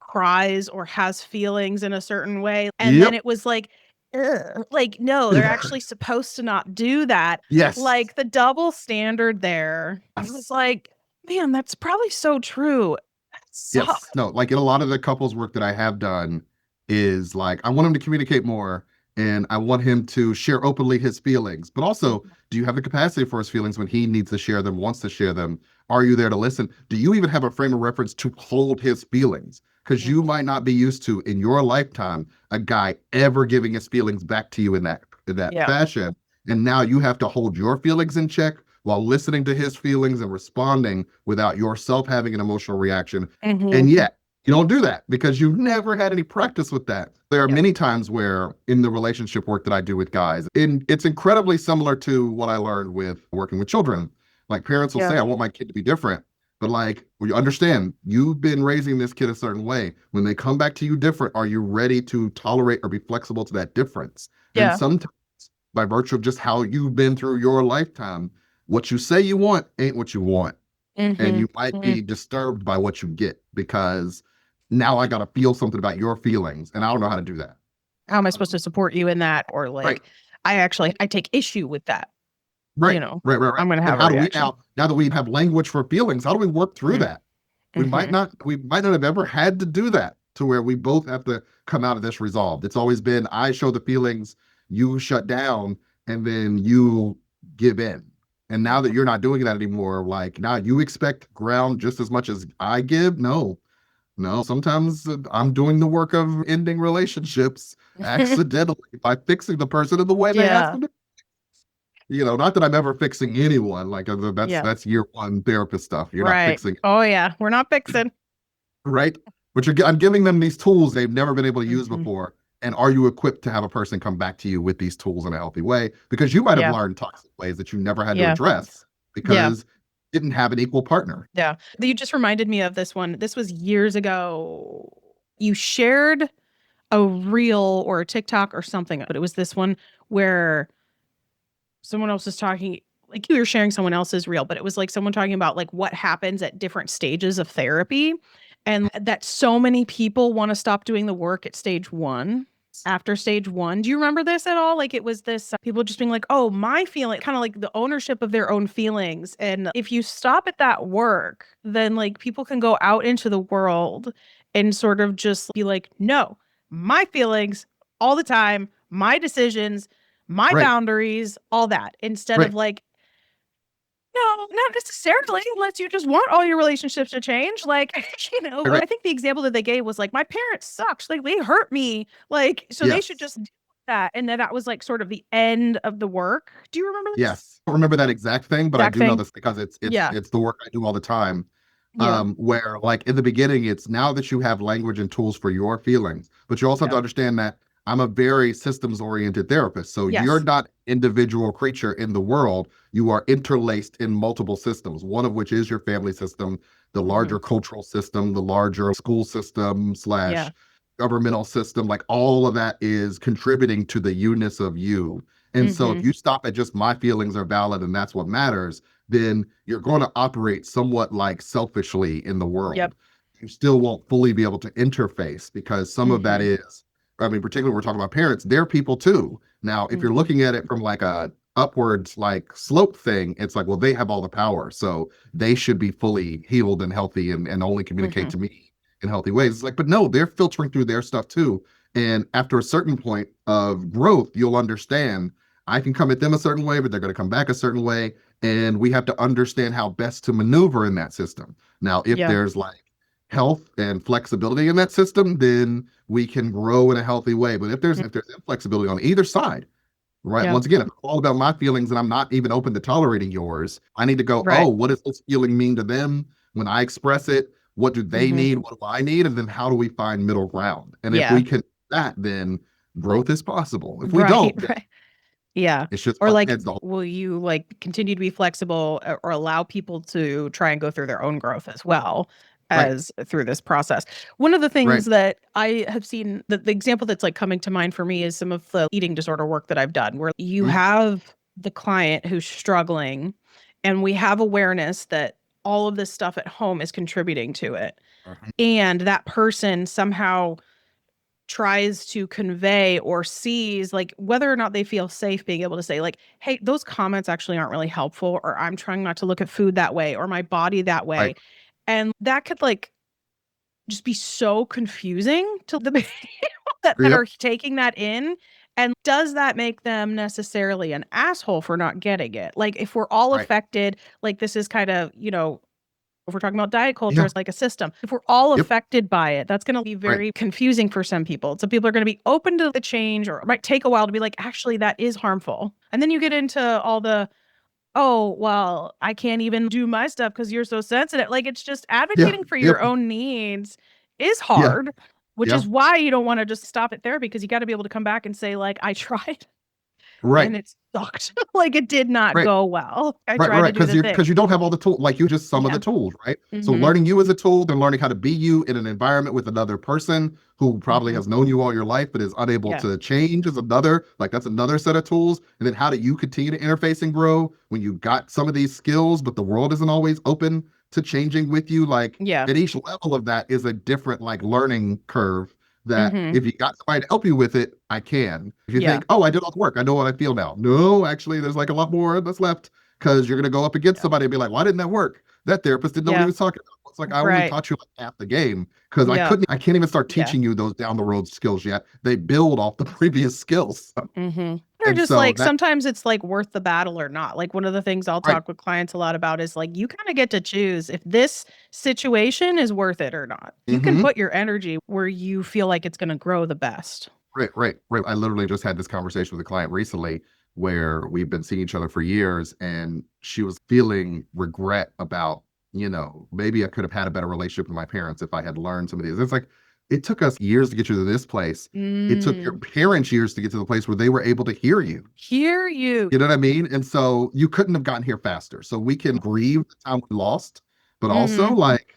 cries or has feelings in a certain way. And then Yep. it was like, ugh, like, no, they're actually supposed to not do that. Yes. Like the double standard there. I was Yes. like, man, that's probably so true. That Yes. sucks. No, like in a lot of the couples work that I have done is like I want him to communicate more and I want him to share openly his feelings. But also, do you have the capacity for his feelings when he needs to share them, wants to share them? Are you there to listen? Do you even have a frame of reference to hold his feelings? Because you Mhm. might not be used to in your lifetime a guy ever giving his feelings back to you in that Yeah. fashion. And now you have to hold your feelings in check while listening to his feelings and responding without yourself having an emotional reaction. Hmm. And yet, you don't do that because you've never had any practice with that. There are Yeah. many times where in the relationship work that I do with guys, it's incredibly similar to what I learned with working with children. Like parents will Yeah. say, I want my kid to be different. But like, well, you understand, you've been raising this kid a certain way. When they come back to you different, are you ready to tolerate or be flexible to that difference? And Yeah. sometimes, by virtue of just how you've been through your lifetime, what you say you want ain't what you want. And Hmm. you might be disturbed by what you get because now I got to feel something about your feelings and I don't know how to do that. How am I supposed to support you in that? Or Right, like, I take right, issue with that. right, right. I'm going to And have a how do we reaction. now that we have language for feelings, how do we work through that? Mm-hmm. We might not have ever had to do that to where we both have to come out of this resolved. It's always been I show the feelings, you shut down, and then you give in. And now that you're not doing that anymore, like now you expect ground just as much as I give. No, no, sometimes I'm doing the work of ending relationships accidentally by fixing the person in the way they ask Yeah. them to. Not that I'm ever fixing anyone. Like that's Yeah. that's year one therapist stuff. You're not Right. fixing it, Oh yeah. We're not fixing. right? But I'm giving them these tools they've never been able to use Hmm. before. And are you equipped to have a person come back to you with these tools in a healthy way? Because you might have Yeah. learned toxic ways that you never had to Yeah. address Yeah. because you didn't have an equal partner. Yeah. You just reminded me of this one. This was years ago. You shared a reel or a TikTok or something, but it was this one where someone else was talking, like you were sharing someone else's reel, but it was like someone talking about like what happens at different stages of therapy and that so many people want to stop doing the work at stage one. After stage one, do you remember this at all? Like it was this people just being like, oh, my feeling, kind of like the ownership of their own feelings. And if you stop at that work, then like people can go out into the world and sort of just be like, no, my feelings all the time, my decisions, my Right, boundaries, all that, instead right, of like, no, not necessarily, unless you just want all your relationships to change. Like, right, right. I think the example that they gave was like, my parents sucked. Like, they hurt me. Like, so they should Yes. just do that. And then that was like sort of the end of the work. Do you remember this Yes. I don't remember that exact thing, but I exact do know thing? this because it's Yeah. it's the work I do all the time. Yeah. Where like in the beginning, it's now that you have language and tools for your feelings, but you also have Yeah. to understand that I'm a very systems oriented therapist. So you're Yes. not individual creature in the world. You are interlaced in multiple systems, one of which is your family system, the Hmm. larger cultural system, the larger school system Yeah. slash governmental system. Like all of that is contributing to the you-ness of you. And so if Hmm. you stop at just my feelings are valid and that's what matters, then you're going to operate somewhat like selfishly in the Yep. world. You still won't fully be able to interface because some of that Hmm. is, I mean, particularly when we're talking about parents, they're people too. Now, if you're Hmm. looking at it from like a upwards like slope thing, it's like, well, they have all the power. So they should be fully healed and healthy and only communicate Hmm. to me in healthy ways. It's like, but no, they're filtering through their stuff too. And after a certain point of growth, you'll understand I can come at them a certain way, but they're going to come back a certain way. And we have to understand how best to maneuver in that system. Now, if there's like health and flexibility in that system, then we can grow in a healthy way. But if there's inflexibility on either side, right? Once again, if it's all about my feelings and I'm not even open to tolerating yours, I need to go, oh, what does this feeling mean to them when I express it? What do they need? What do I need? And then how do we find middle ground? And if we can do that, then growth is possible. If we don't, yeah. it's just or like, will you like continue to be flexible or allow people to try and go through their own growth as well as through this process? One of the things that I have seen, the example that's like coming to mind for me is some of the eating disorder work that I've done, where you have the client who's struggling and we have awareness that all of this stuff at home is contributing to it. And that person somehow tries to convey or sees like whether or not they feel safe being able to say like, hey, those comments actually aren't really helpful, or I'm trying not to look at food that way or my body that way. And that could like just be so confusing to the people that are taking that in. And does that make them necessarily an asshole for not getting it? Like if we're all affected, like this is kind of, you know, if we're talking about diet culture, it's like a system. If we're all affected by it, that's going to be very confusing for some people. So people are going to be open to the change, or it might take a while to be like, actually, that is harmful. And then you get into all the, oh, well, I can't even do my stuff because you're so sensitive. Like it's just advocating for your own needs is hard, which is why you don't want to just stop at therapy, because you got to be able to come back and say like, I tried. And it sucked. Like it did not go well. I tried to do the thing. Because you don't have all the tools, like you just some of the tools, right? So learning you as a tool, then learning how to be you in an environment with another person who probably has known you all your life but is unable to change is another, like that's another set of tools. And then how do you continue to interface and grow when you got some of these skills, but the world isn't always open to changing with you? Like at each level of that is a different like learning curve that if you got somebody to help you with it, I can. If you think, oh, I did all the work, I know what I feel now. No, actually, there's like a lot more that's left, because you're going to go up against somebody and be like, why didn't that work? That therapist didn't know what he was talking about. It's like, I only taught you like half the game, because I can't even start teaching you those down the road skills yet. They build off the previous skills. Or just so like sometimes it's like worth the battle or not. Like one of the things I'll talk with clients a lot about is like, you kind of get to choose if this situation is worth it or not. You can put your energy where you feel like it's going to grow the best. Right. I literally just had this conversation with a client recently where we've been seeing each other for years, and she was feeling regret about, you know, maybe I could have had a better relationship with my parents if I had learned some of these. It's like, it took us years to get you to this place. It took your parents years to get to the place where they were able to hear you. You know what I mean? And so you couldn't have gotten here faster. So we can grieve the time we lost, but also like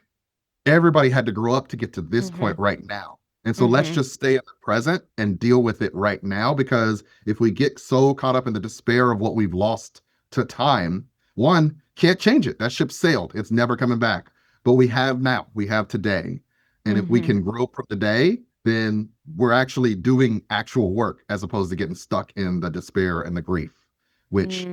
everybody had to grow up to get to this point right now. And so let's just stay in the present and deal with it right now, because if we get so caught up in the despair of what we've lost to time, one, can't change it. That ship sailed. It's never coming back. But we have now. We have today. And if we can grow from today, then we're actually doing actual work as opposed to getting stuck in the despair and the grief, which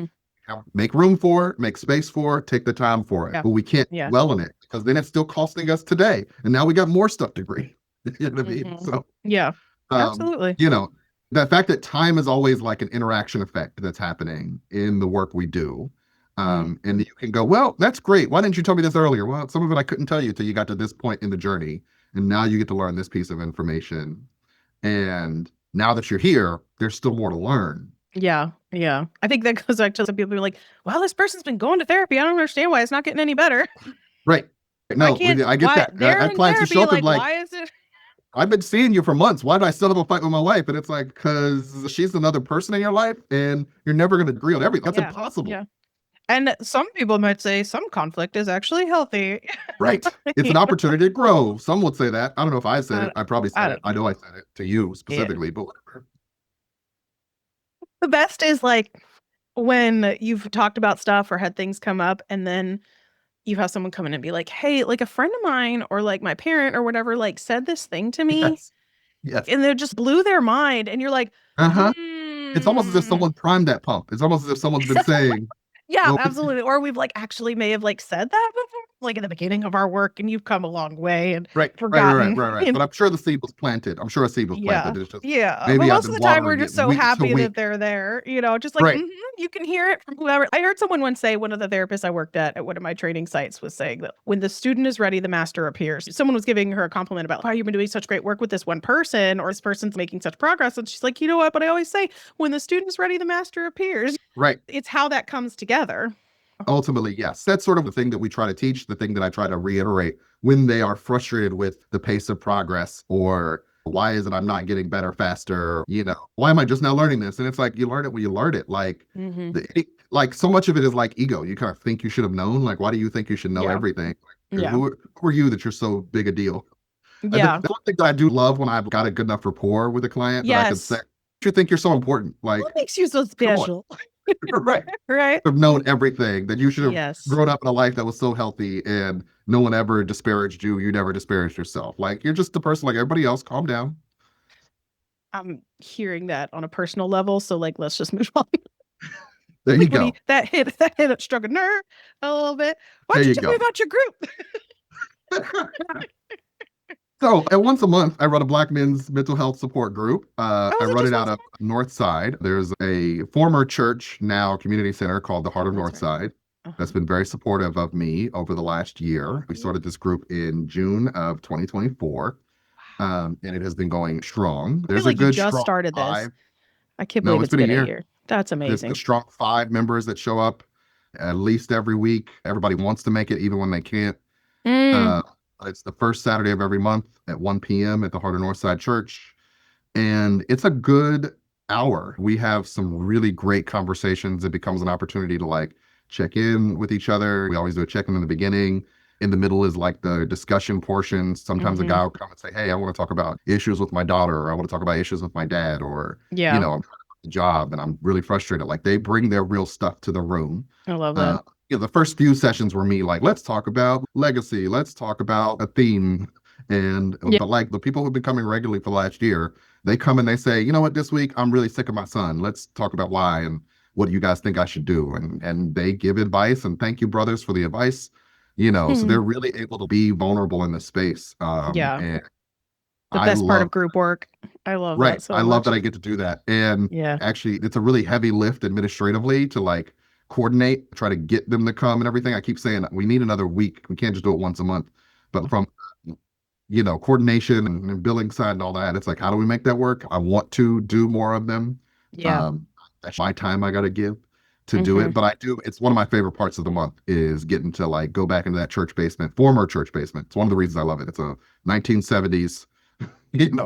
make room for, make space for, take the time for it. But we can't dwell in it, because then it's still costing us today. And now we got more stuff to grieve. You know what I mean? So absolutely. You know, the fact that time is always like an interaction effect that's happening in the work we do. And you can go, well, that's great. Why didn't you tell me this earlier? Well, some of it I couldn't tell you till you got to this point in the journey. And now you get to learn this piece of information. And now that you're here, there's still more to learn. Yeah. I think that goes back to some people who are like, well, this person's been going to therapy. I don't understand why it's not getting any better. Right. No, I get that. I have clients who show up and like, why is it? I've been seeing you for months. Why do I still have a fight with my wife? And it's like, because she's another person in your life and you're never going to agree on everything. That's impossible. Yeah. And some people might say some conflict is actually healthy. Right. It's an opportunity to grow. Some would say that. I don't know if I said it. I probably said it. I know I said it to you specifically, but whatever. The best is like when you've talked about stuff or had things come up, and then you have someone come in and be like, hey, like a friend of mine or like my parent or whatever, like said this thing to me. Yes. And they just blew their mind. And you're like, It's almost as if someone primed that pump. It's almost as if someone's been saying. Yeah, absolutely. Or we've like actually may have like said that before. like in the beginning of our work, and you've come a long way and right. forgotten. But I'm sure the seed was planted. I'm sure a seed was planted. It's just But maybe I've most of been the time we're watering just it so week to happy that week. they're there, just like, Right. you can hear it from whoever. I heard someone once say, one of the therapists I worked at one of my training sites was saying that when the student is ready, the master appears. Someone was giving her a compliment about how you've been doing such great work with this one person, or this person's making such progress. And she's like, you know what? But I always say, when the student's ready, the master appears. Right. It's how that comes together. Ultimately, yes. That's sort of the thing that we try to teach, the thing that I try to reiterate when they are frustrated with the pace of progress, or why is it I'm not getting better faster? Why am I just now learning this? And it's like, you learn it when you learn it. Like, like so much of it is like ego. You kind of think you should have known. Like, why do you think you should know everything? Who are you that you're so big a deal? The one thing that I do love when I've got a good enough rapport with a client that I can say, you think you're so important. Like, what makes you so special? Right. Right. Have known everything, that you should have grown up in a life that was so healthy and no one ever disparaged you. You never disparaged yourself. Like, you're just a person like everybody else. Calm down. I'm hearing that on a personal level. So like, let's just move on. There you go. That hit struck a nerve a little bit. Why don't you tell me about your group? So, once a month, I run a Black men's mental health support group. I run it out of North Side. There's a former church, now community center, called the Heart of North Side. That's been very supportive of me over the last year. We started this group in June of 2024, and it has been going strong. There's a good just strong started 5. This. I can't believe it's been a year. That's amazing. There's a strong 5 members that show up at least every week. Everybody wants to make it, even when they can't. It's the first Saturday of every month at 1 p.m. at the Heart of Northside Church. And it's a good hour. We have some really great conversations. It becomes an opportunity to like check in with each other. We always do a check-in in the beginning. In the middle is like the discussion portion. Sometimes a guy will come and say, hey, I want to talk about issues with my daughter, or I want to talk about issues with my dad, or, I'm trying to get a job and I'm really frustrated. Like, they bring their real stuff to the room. I love that. The first few sessions were me like, let's talk about legacy. Let's talk about a theme. But like the people who've been coming regularly for the last year, they come and they say, you know what, this week I'm really sick of my son. Let's talk about why and what do you guys think I should do? And they give advice, and thank you, brothers, for the advice. So they're really able to be vulnerable in this space. And the best part of group work. I love that so much. I love that I get to do that. And actually, it's a really heavy lift administratively to like coordinate, try to get them to come and everything. I keep saying we need another week. We can't just do it once a month. But from coordination and billing side and all that, it's like, how do we make that work? I want to do more of them. That's my time I got to give to do it. But I do. It's one of my favorite parts of the month is getting to like go back into that church basement, former church basement. It's one of the reasons I love it. It's a 1970s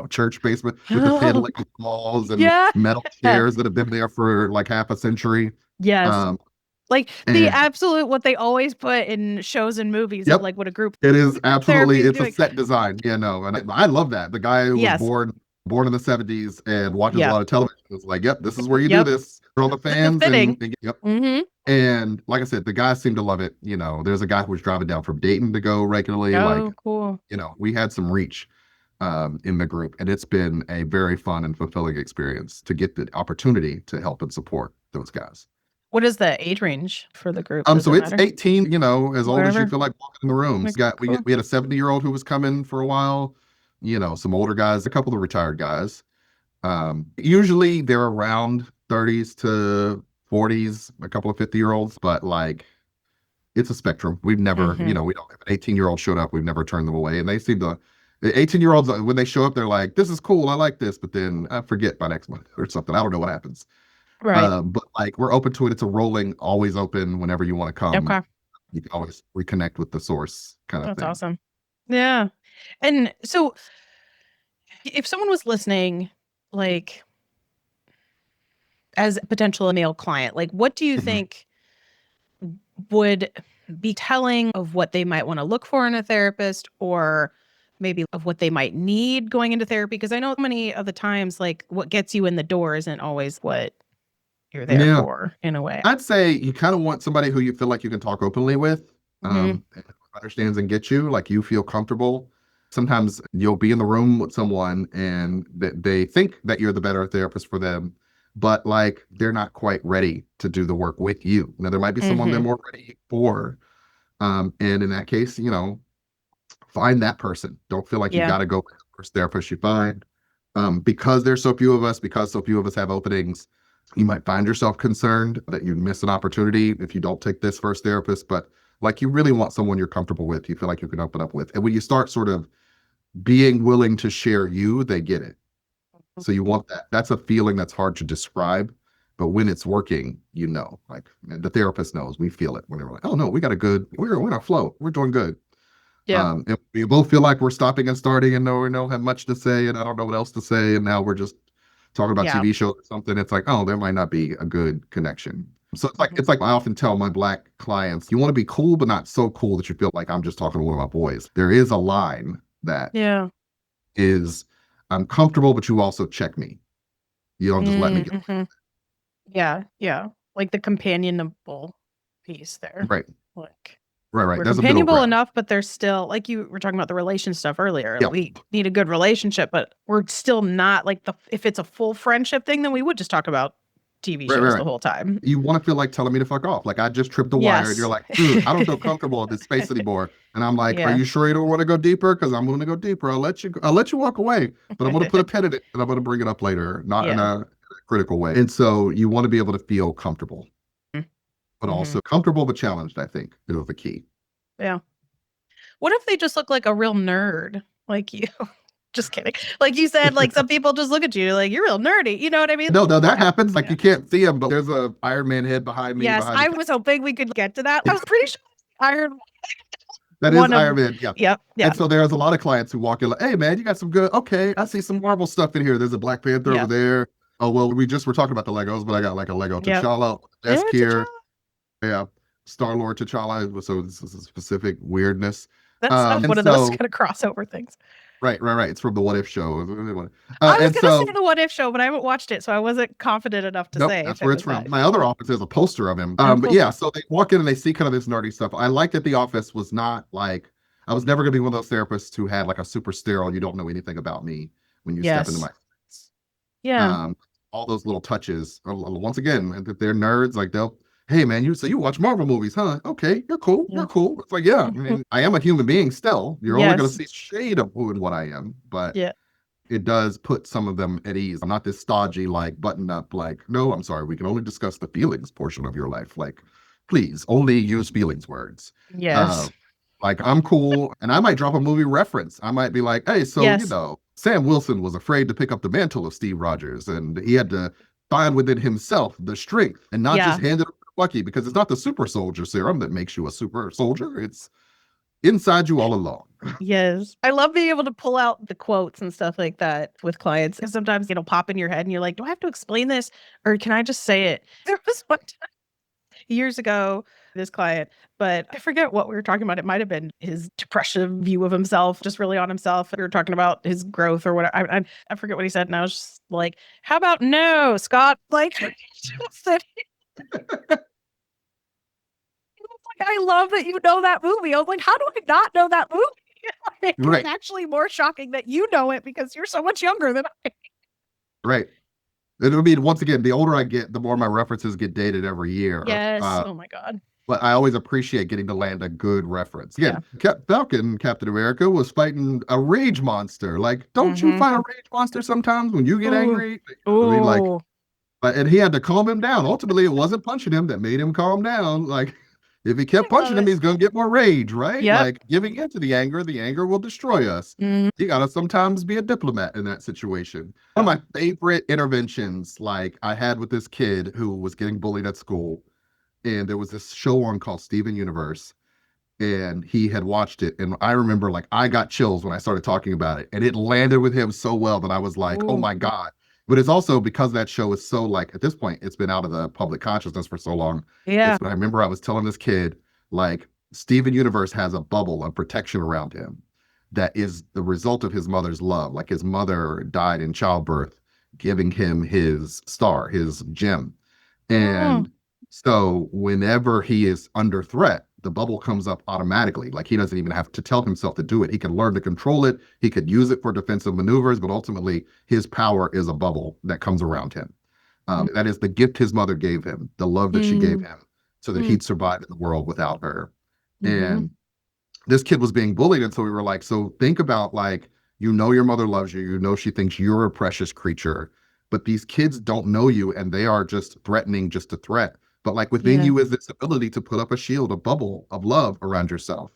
church basement with the paneling walls and metal chairs that have been there for like half a century. Like the absolute what they always put in shows and movies of like what a group. It is absolutely, it's a set design. And I love that. The guy who was born in the 70s and watches a lot of television is like, yep, this is where you do this. Turn on the fans. And like I said, the guys seem to love it. There's a guy who was driving down from Dayton to go regularly. Cool. We had some reach in the group, and it's been a very fun and fulfilling experience to get the opportunity to help and support those guys. What is the age range for the group? So it's 18, as old as you feel like walking in the room. We had a 70-year-old who was coming for a while, some older guys, a couple of retired guys. Usually they're around 30s to 40s, a couple of 50-year-olds, but like it's a spectrum. We've never, we don't have an 18-year-old showed up. We've never turned them away. And they seem to, the 18-year-olds, when they show up, they're like, this is cool. I like this. But then I forget by next month or something. I don't know what happens. Right. But like we're open to it. It's a rolling, always open whenever you want to come. Okay. You can always reconnect with the source kind of thing. That's awesome. Yeah. And so if someone was listening, like as a potential male client, like what do you think would be telling of what they might want to look for in a therapist, or maybe of what they might need going into therapy? Because I know many of the times, like what gets you in the door isn't always what you're there for, in a way. I'd say you kind of want somebody who you feel like you can talk openly with, understands and gets you, like you feel comfortable. Sometimes you'll be in the room with someone and they think that you're the better therapist for them, but like they're not quite ready to do the work with you. Now there might be someone they're more ready for, And in that case, find that person. Don't feel like you got to go with the first therapist you find. Because there's so few of us, because so few of us have openings, you might find yourself concerned that you miss an opportunity if you don't take this first therapist. But like, you really want someone you're comfortable with, you feel like you can open up with. And when you start sort of being willing to share you, they get it. So you want that. That's a feeling that's hard to describe. But when it's working, like the therapist knows, we feel it when they're like, oh no, we're in a flow. We're doing good. Yeah. And we both feel like we're stopping and starting and we don't have much to say and I don't know what else to say. And now we're just talking about TV shows or something. It's like, oh, there might not be a good connection. So it's like I often tell my Black clients, you want to be cool, but not so cool that you feel like I'm just talking to one of my boys. There is a line that is, I'm comfortable, but you also check me. You don't just let me get away. Yeah. Like the companionable piece there. Right. Like, right. We're companionable enough, but there's still, like you were talking about the relation stuff earlier. Yep. We need a good relationship, but we're still not like if it's a full friendship thing, then we would just talk about TV shows the whole time. You want to feel like telling me to fuck off. Like, I just tripped the wire and you're like, I don't feel comfortable in this space anymore. And I'm like, are you sure you don't want to go deeper? Because I'm going to go deeper. I'll let you walk away, but I'm going to put a pin in it and I'm going to bring it up later, not in a critical way. And so you want to be able to feel comfortable, but also comfortable but challenged, I think, is the key. Yeah. What if they just look like a real nerd like you? Just kidding. Like you said, like some people just look at you like you're real nerdy. You know what I mean? No, that happens. Like you can't see him, but there's a Iron Man head behind me. Yes, I was hoping we could get to that. I was pretty sure Iron Man. That is Iron Man, yeah. Yep. And so there's a lot of clients who walk in like, hey man, you got some good, okay, I see some Marvel stuff in here. There's a Black Panther over there. Oh, well, we just were talking about the Legos, but I got like a Lego T'Challa desk here. Yeah. Star-Lord T'Challa. So this is a specific weirdness. That's one of those kind of crossover things. Right. It's from the What If show. I was going to say the What If show, but I haven't watched it, so I wasn't confident enough to say. That's where it's from. My other office has a poster of him. But yeah, so they walk in and they see kind of this nerdy stuff. I like that the office was not like, I was never going to be one of those therapists who had like a super sterile, you don't know anything about me when you step into my space. Yeah. All those little touches. Once again, if they're nerds, like hey man, you watch Marvel movies, huh? Okay, you're cool. You're cool. It's like, I mean, I am a human being still. You're only going to see shade of who and what I am, but it does put some of them at ease. I'm not this stodgy, like button up, like, no, I'm sorry, we can only discuss the feelings portion of your life. Like, please only use feelings words. Yes. Like, I'm cool, and I might drop a movie reference. I might be like, hey, so Sam Wilson was afraid to pick up the mantle of Steve Rogers, and he had to find within himself the strength and not just hand it Lucky, because it's not the super soldier serum that makes you a super soldier. It's inside you all along. Yes. I love being able to pull out the quotes and stuff like that with clients. Because sometimes it'll pop in your head and you're like, do I have to explain this? Or can I just say it? There was one time years ago, this client, but I forget what we were talking about. It might have been his depressive view of himself, just really on himself. We were talking about his growth or whatever. I forget what he said. And I was just like, how about no, Scott? Like, I love that you know that movie. I was like, how do I not know that movie? It's actually more shocking that you know it because you're so much younger than I am. Right. I mean, once again, the older I get, the more my references get dated every year. Yes. Oh my God. But I always appreciate getting to land a good reference. Again, Falcon, Captain America, was fighting a rage monster. Like, don't you find a rage monster sometimes when you get angry? I mean, like, and he had to calm him down. Ultimately, it wasn't punching him that made him calm down. Like, if he kept punching him, he's going to get more rage, right? Yep. Like, giving in to the anger will destroy us. You got to sometimes be a diplomat in that situation. One of my favorite interventions, like, I had with this kid who was getting bullied at school, and there was this show on called Steven Universe, and he had watched it. And I remember, like, I got chills when I started talking about it, and it landed with him so well that I was like, oh my God. But it's also because that show is so, like, at this point, it's been out of the public consciousness for so long. Yeah. I remember I was telling this kid, like, Steven Universe has a bubble of protection around him that is the result of his mother's love. Like, his mother died in childbirth, giving him his star, his gem. And so whenever he is under threat, the bubble comes up automatically. Like, he doesn't even have to tell himself to do it. He can learn to control it. He could use it for defensive maneuvers, but ultimately his power is a bubble that comes around him. That is the gift his mother gave him, the love that she gave him, so that he'd survive in the world without her. And this kid was being bullied. And so we were like, so think about like, your mother loves you. She thinks you're a precious creature, but these kids don't know you and they are just threatening just a threat. But like within you is this ability to put up a shield, a bubble of love around yourself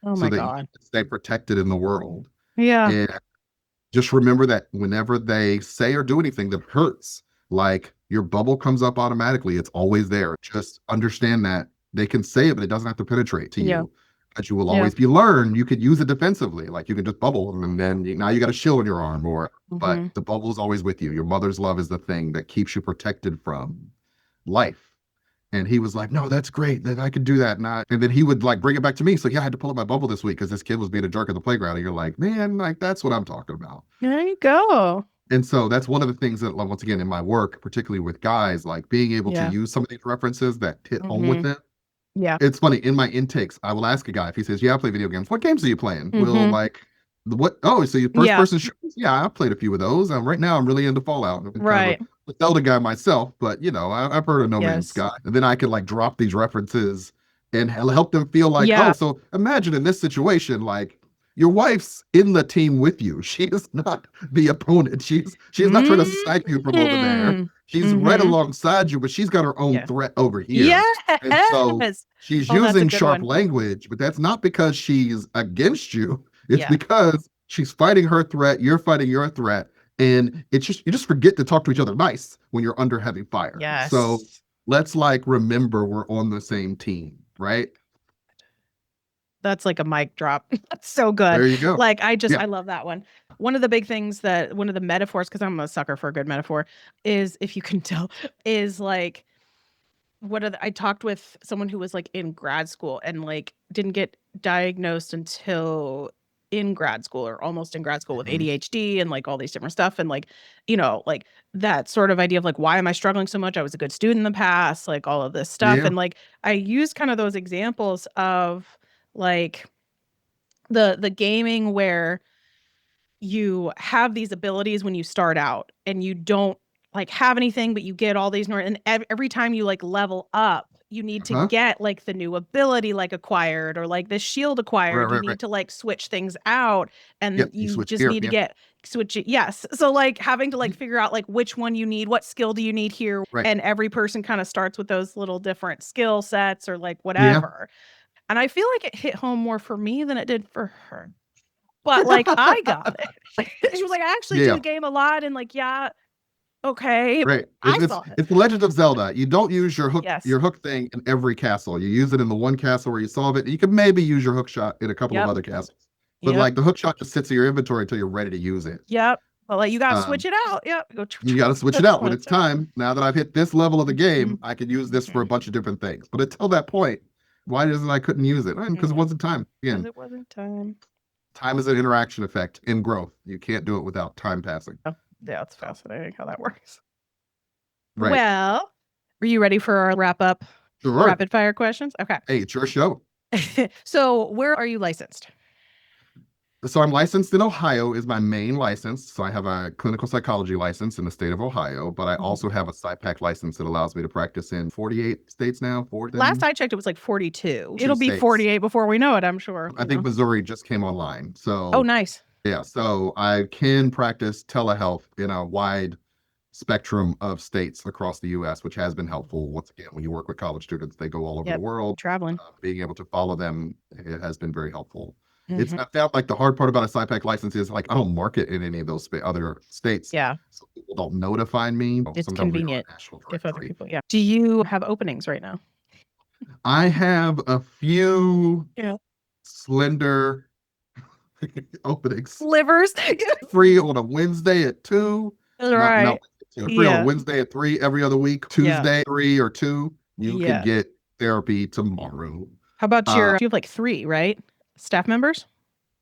so that you can stay protected in the world. Yeah. And just remember that whenever they say or do anything that hurts, like your bubble comes up automatically. It's always there. Just understand that they can say it, but it doesn't have to penetrate to you. But you will always be learned. You could use it defensively. Like you can just bubble and then now you got a shield on your arm but the bubble is always with you. Your mother's love is the thing that keeps you protected from life. And he was like, no, that's great. That I could do that. And then he would like bring it back to me. So yeah, I had to pull up my bubble this week because this kid was being a jerk at the playground. And you're like, man, like that's what I'm talking about. There you go. And so that's one of the things that, once again, in my work, particularly with guys, like being able to use some of these references that hit home with them. Yeah. It's funny. In my intakes, I will ask a guy if he says, yeah, I play video games. What games are you playing? We'll like, what? Oh, so you first person shooters? Yeah, I've played a few of those. Right now, I'm really into Fallout. I'm kind of a Zelda guy myself, but I've heard of No Man's Sky. And then I could like drop these references and help them feel like, oh, so imagine in this situation, like your wife's in the team with you. She is not the opponent. She's not trying to snipe you from over there. She's right alongside you, but she's got her own threat over here. Yes. And so she's using sharp language, but that's not because she's against you. It's because she's fighting her threat, you're fighting your threat. And it's just, you just forget to talk to each other nice when you're under heavy fire. Yes. So let's like remember we're on the same team, right? That's like a mic drop. That's so good. There you go. Like I love that one. One of the big things one of the metaphors, because I'm a sucker for a good metaphor, is, if you can tell, is like, I talked with someone who was like in grad school and like didn't get diagnosed until in grad school or almost in grad school with ADHD and like all these different stuff. And like, like that sort of idea of like, why am I struggling so much? I was a good student in the past, like all of this stuff. And like, I use kind of those examples of like the gaming where you have these abilities when you start out and you don't like have anything, but you get all these and every time you like level up, you need to get like the new ability like acquired or like the shield acquired. You need to like switch things out and you just need to switch it. Yes. So like having to like figure out like which one you need, what skill do you need here? And every person kind of starts with those little different skill sets or like whatever. And I feel like it hit home more for me than it did for her. But like I got it. She was like, I actually do the game a lot and like, okay. Right. It's the Legend of Zelda. You don't use your hook thing in every castle. You use it in the one castle where you solve it. You can maybe use your hook shot in a couple of other castles. But like the hook shot just sits in your inventory until you're ready to use it. Yep. Well, like you gotta switch it out. Yep. You gotta switch it out when it's time. Now that I've hit this level of the game, I can use this for a bunch of different things. But until that point, why isn't I couldn't use it? Because it wasn't time. Again, it wasn't time. Time is an interaction effect in growth. You can't do it without time passing. Oh, yeah, it's fascinating how that works. Right. Well, are you ready for our wrap up rapid fire questions? Okay. Hey, it's your show. So where are you licensed? So I'm licensed in Ohio is my main license. So I have a clinical psychology license in the state of Ohio, but I also have a PsyPack license that allows me to practice in 48 states now. Last I checked, it was like 42. It'll be 48 before we know it, I'm sure. I think Missouri just came online. So oh, nice. Yeah. So I can practice telehealth in a wide spectrum of states across the U.S., which has been helpful. Once again, when you work with college students, they go all over the world. Traveling. Being able to follow them, it has been very helpful. It's I felt like the hard part about a PsyPack license is like I don't market in any of those other states. Yeah. So people don't notify me. It's convenient if other people. Yeah. Do you have openings right now? I have a few slender openings. Slivers. Free on a Wednesday at 2. Right. Free on Wednesday at 3 every other week. Tuesday 3 or 2. You can get therapy tomorrow. How about you have like 3, right? Staff members?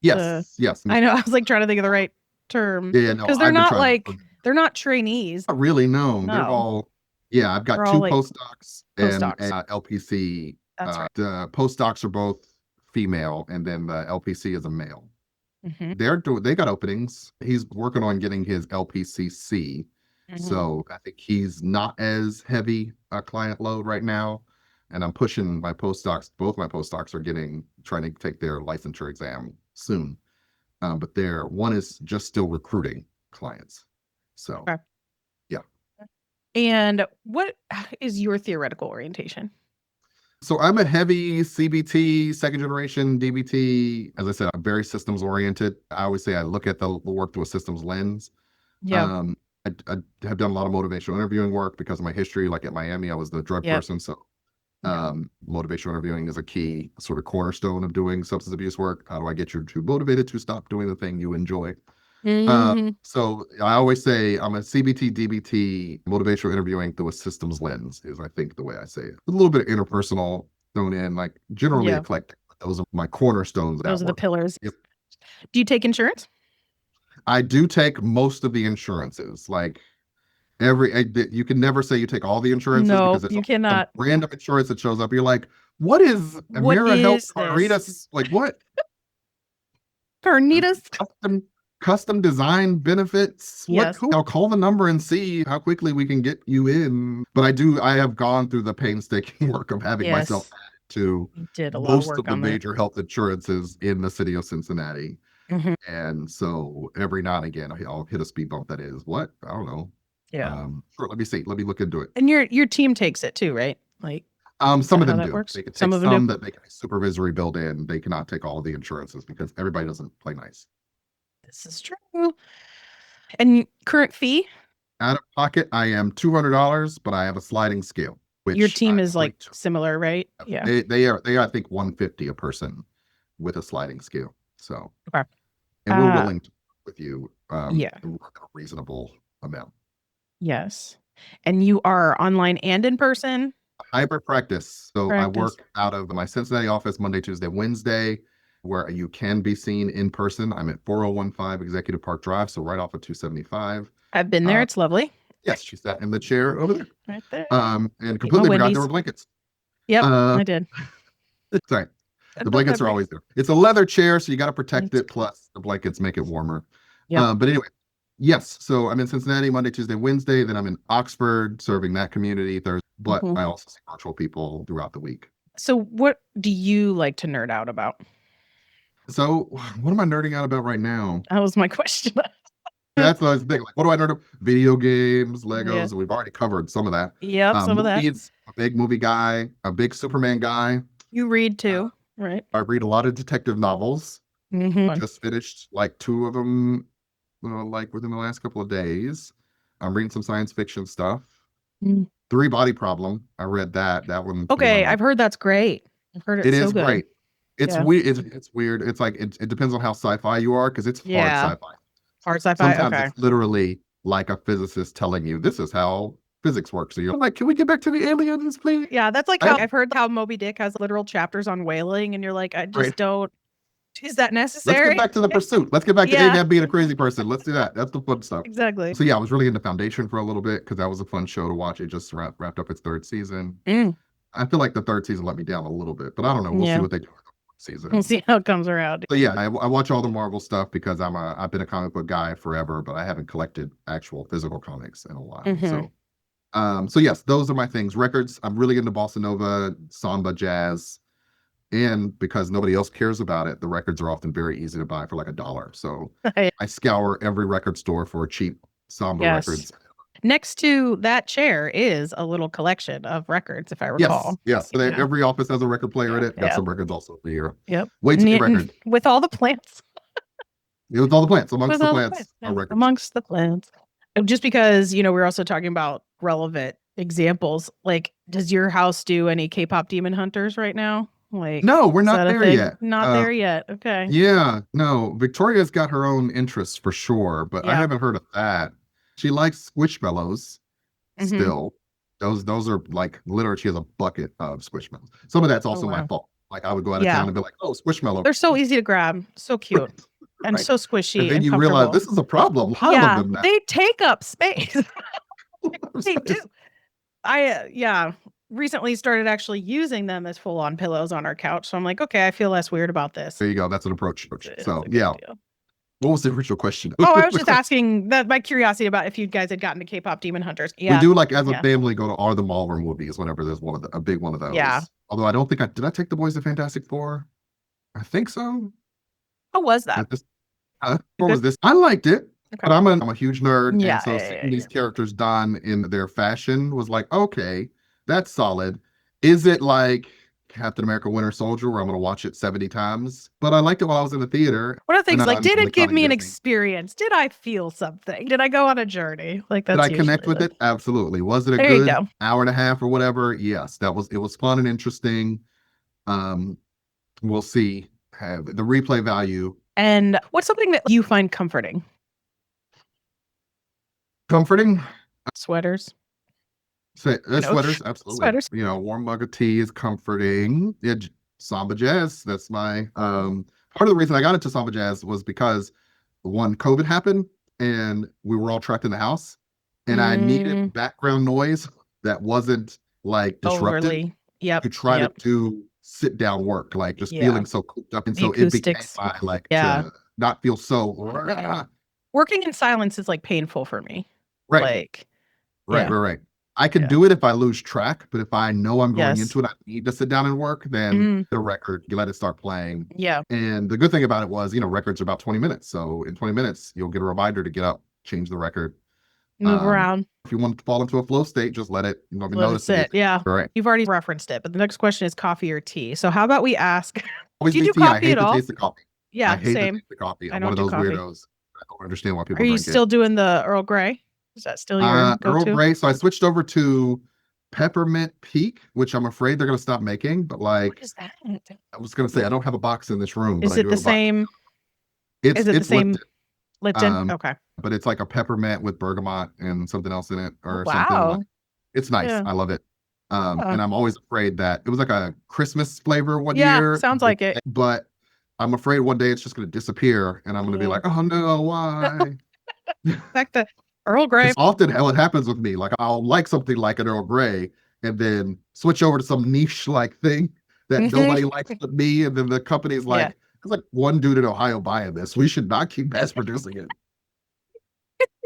Yes. Yes. I know. I was like trying to think of the right term. Yeah, no. Because they're not like, they're not trainees. Not really, no. They're all, I've got 2 postdocs and LPC. That's right. The postdocs are both female and then the LPC is a male. They got openings. He's working on getting his LPCC. So I think he's not as heavy a client load right now. and I'm pushing my postdocs. Both my postdocs are trying to take their licensure exam soon. But one is just still recruiting clients. So, Okay. yeah. And what is your theoretical orientation? So I'm a heavy CBT, second generation DBT. As I said, I'm very systems oriented. I always say I look at the work through a systems lens. Yeah. I have done a lot of motivational interviewing work because of my history. Like at Miami, I was the drug person. So motivational interviewing is a key sort of cornerstone of doing substance abuse work. How do I get you to motivated to stop doing the thing you enjoy? So I always say I'm a CBT, DBT, motivational interviewing through a systems lens is I think the way I say it. A little bit of interpersonal thrown in, like generally eclectic. Those are my cornerstones. Those are the pillars. Yep. Do you take insurance? I do take most of the insurances. Like you can never say you take all the insurances because it's you cannot. Random insurance that shows up. You're like, what is Amira Health Carnitas? Like what? Carnitas? Custom design benefits. Yes. I'll call the number and see how quickly we can get you in. But I have gone through the painstaking work of having myself to most of the major health insurances in the city of Cincinnati. And so every now and again, I'll hit a speed bump that is what? I don't know. Yeah. Sure, let me see. Let me look into it. And your team takes it too, right? Like some of them do. They can take some that they can supervisory build in. They cannot take all of the insurances because everybody doesn't play nice. This is true. And current fee? Out of pocket, I am $200, but I have a sliding scale. Which your team is like similar, right? Yeah. They are I think $150 a person with a sliding scale. So and we're willing to work with you a reasonable amount. Yes. And you are online and in person? Hybrid practice. So I work out of my Cincinnati office Monday, Tuesday, Wednesday, where you can be seen in person. I'm at 4015 Executive Park Drive, so right off of 275. I've been there. It's lovely. Yes, she sat in the chair over there. Right there. And completely forgot there were blankets. Yep, I did. Sorry. The blankets are always there. It's a leather chair, so you got to protect it. Plus, the blankets make it warmer. Yeah. But anyway, yes. So I'm in Cincinnati Monday, Tuesday, Wednesday. Then I'm in Oxford serving that community Thursday. But I also see virtual people throughout the week. So what do you like to nerd out about? So what am I nerding out about right now? That was my question. That's the thing. Like, what do I nerd about? Video games, Legos. We've already covered some of that. Yep, some of that. A big movie guy, a big Superman guy. You read too, right? I read a lot of detective novels. Just finished like 2 of them, like within the last couple of days. I'm reading some science fiction stuff. 3 Body Problem. I read that. That one. Okay, I've heard that's great. I've heard it is great. It's weird. It's weird. It's like it depends on how sci-fi you are because it's hard sci-fi. Hard sci-fi. Sometimes it's literally like a physicist telling you this is how physics works. So you're like, can we get back to the aliens, please? Yeah, that's like how I've heard how Moby Dick has literal chapters on whaling, and you're like, I just don't. Is that necessary? Let's get back to the pursuit. Let's get back to Ahab being a crazy person. Let's do that. That's the fun stuff. Exactly. So I was really into Foundation for a little bit because that was a fun show to watch. It just wrapped up its 3rd season. I feel like the 3rd season let me down a little bit, but I don't know. We'll see what they do. Season. We'll see how it comes around. So I watch all the Marvel stuff because I've been a comic book guy forever, but I haven't collected actual physical comics in a while. So yes, those are my things. Records. I'm really into bossa nova, samba, jazz, and because nobody else cares about it, the records are often very easy to buy for like $1. So I scour every record store for cheap samba records. Next to that chair is a little collection of records, if I recall. Yes. So every office has a record player in it. Got some records also for here. Yep. Way too many records. With all the plants. With all the plants. Amongst the plants are records. Amongst the plants. Just because, we're also talking about relevant examples. Like, does your house do any K-pop Demon Hunters right now? Like, no, we're not there yet. Not there yet. Okay. Yeah. No. Victoria's got her own interests for sure, but I haven't heard of that. She likes Squishmallows still. Those are like literally she has a bucket of Squishmallows. Some of that's also my fault. Like I would go out of town and be like, oh, Squishmallow. They're so easy to grab, so cute, and so squishy. And then you realize this is a problem. Pile of them now. They take up space. They do. I recently started actually using them as full-on pillows on our couch. So I'm like, okay, I feel less weird about this. There you go. That's an approach. So What was the original question? Oh, I was just asking my curiosity about if you guys had gotten to K-pop Demon Hunters. Yeah. We do, like, as a family, go to all the Marvel movies whenever there's a big one of those. Yeah. Although I don't think did I take the boys to Fantastic Four? I think so. How was that? What was this? I liked it. Okay. But I'm a huge nerd. Yeah. And so seeing these characters done in their fashion was like, okay, that's solid. Is it like Captain America Winter Soldier where I'm going to watch it 70 times? But I liked it while I was in the theater. What are things like, did it give me an experience? Did I feel something? Did I go on a journey? Like, that's Did I connect with it? Absolutely. Was it a good hour and a half or whatever? Yes, it was fun and interesting. We'll see. Have the replay value. And what's something that you find comforting? Comforting? Sweaters. Sweaters, absolutely. Sweaters. Warm mug of tea is comforting. Yeah, samba jazz. That's my part of the reason I got into samba jazz was because when COVID happened and we were all trapped in the house, and I needed background noise that wasn't like disruptive. To try to do sit down work, like just feeling so cooped up, and so it became my to not feel so. Working in silence is like painful for me. Right. Right. I can do it if I lose track, but if I know I'm going into it, I need to sit down and work, then the record, you let it start playing. Yeah. And the good thing about it was, records are about 20 minutes. So in 20 minutes, you'll get a reminder to get up, change the record. Move around. If you want to fall into a flow state, just let it, notice it. Yeah. Right. You've already referenced it, but the next question is coffee or tea. So how about we ask, do you do coffee at all? I hate the taste of coffee. Yeah, I hate same. the taste of coffee. I'm one of those weirdos. I don't understand why people drink it. Are you still doing the Earl Grey? Is that still your go-to? Earl Grey. So I switched over to Peppermint Peak, which I'm afraid they're going to stop making. But what is that? I was going to say, I don't have a box in this room. Is it the same? It's the same? Lipton? Okay. But it's like a peppermint with bergamot and something else in it or something. It's nice. Yeah. I love it. And I'm always afraid that it was like a Christmas flavor one year. Yeah, sounds like it. But I'm afraid one day it's just going to disappear and I'm going to be like, oh no, why? Like the Earl Grey. Often how it happens with me, like I'll like something like an Earl Grey and then switch over to some niche like thing that nobody likes but me. And then the company's like, there's like one dude in Ohio buying this. We should not keep mass producing it.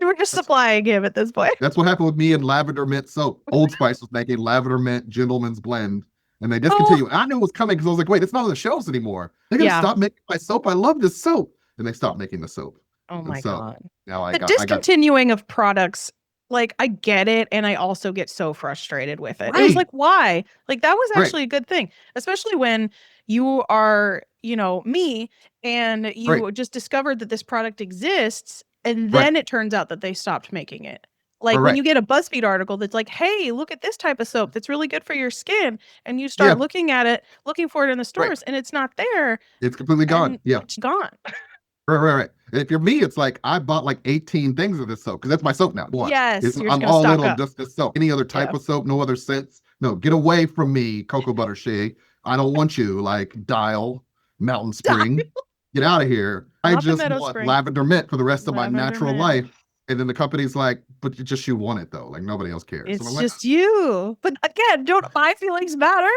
We're just supplying him at this point. That's what happened with me and lavender mint soap. Old Spice was making lavender mint gentleman's blend. And they discontinued. I knew it was coming because I was like, wait, it's not on the shelves anymore. They're going to stop making my soap. I love this soap. And they stopped making the soap. Oh my God. Now discontinuing of products, like I get it. And I also get so frustrated with it. It was like, why? Like that was actually a good thing, especially when you are, me and you just discovered that this product exists. And then it turns out that they stopped making it. Like when you get a BuzzFeed article that's like, hey, look at this type of soap that's really good for your skin. And you start looking at it, looking for it in the stores and it's not there. It's completely gone. Yeah. It's gone. Right. If you're me, it's like I bought like 18 things of this soap because that's my soap now. Yes. I'm all in on just this soap. Any other type of soap, no other scents. No, get away from me, Cocoa Butter Shea. I don't want you like Dial, Mountain Spring. Get out of here. I just want lavender mint for the rest of my natural life. And then the company's like, but you want it though. Like nobody else cares. It's just you. But again, don't my feelings matter?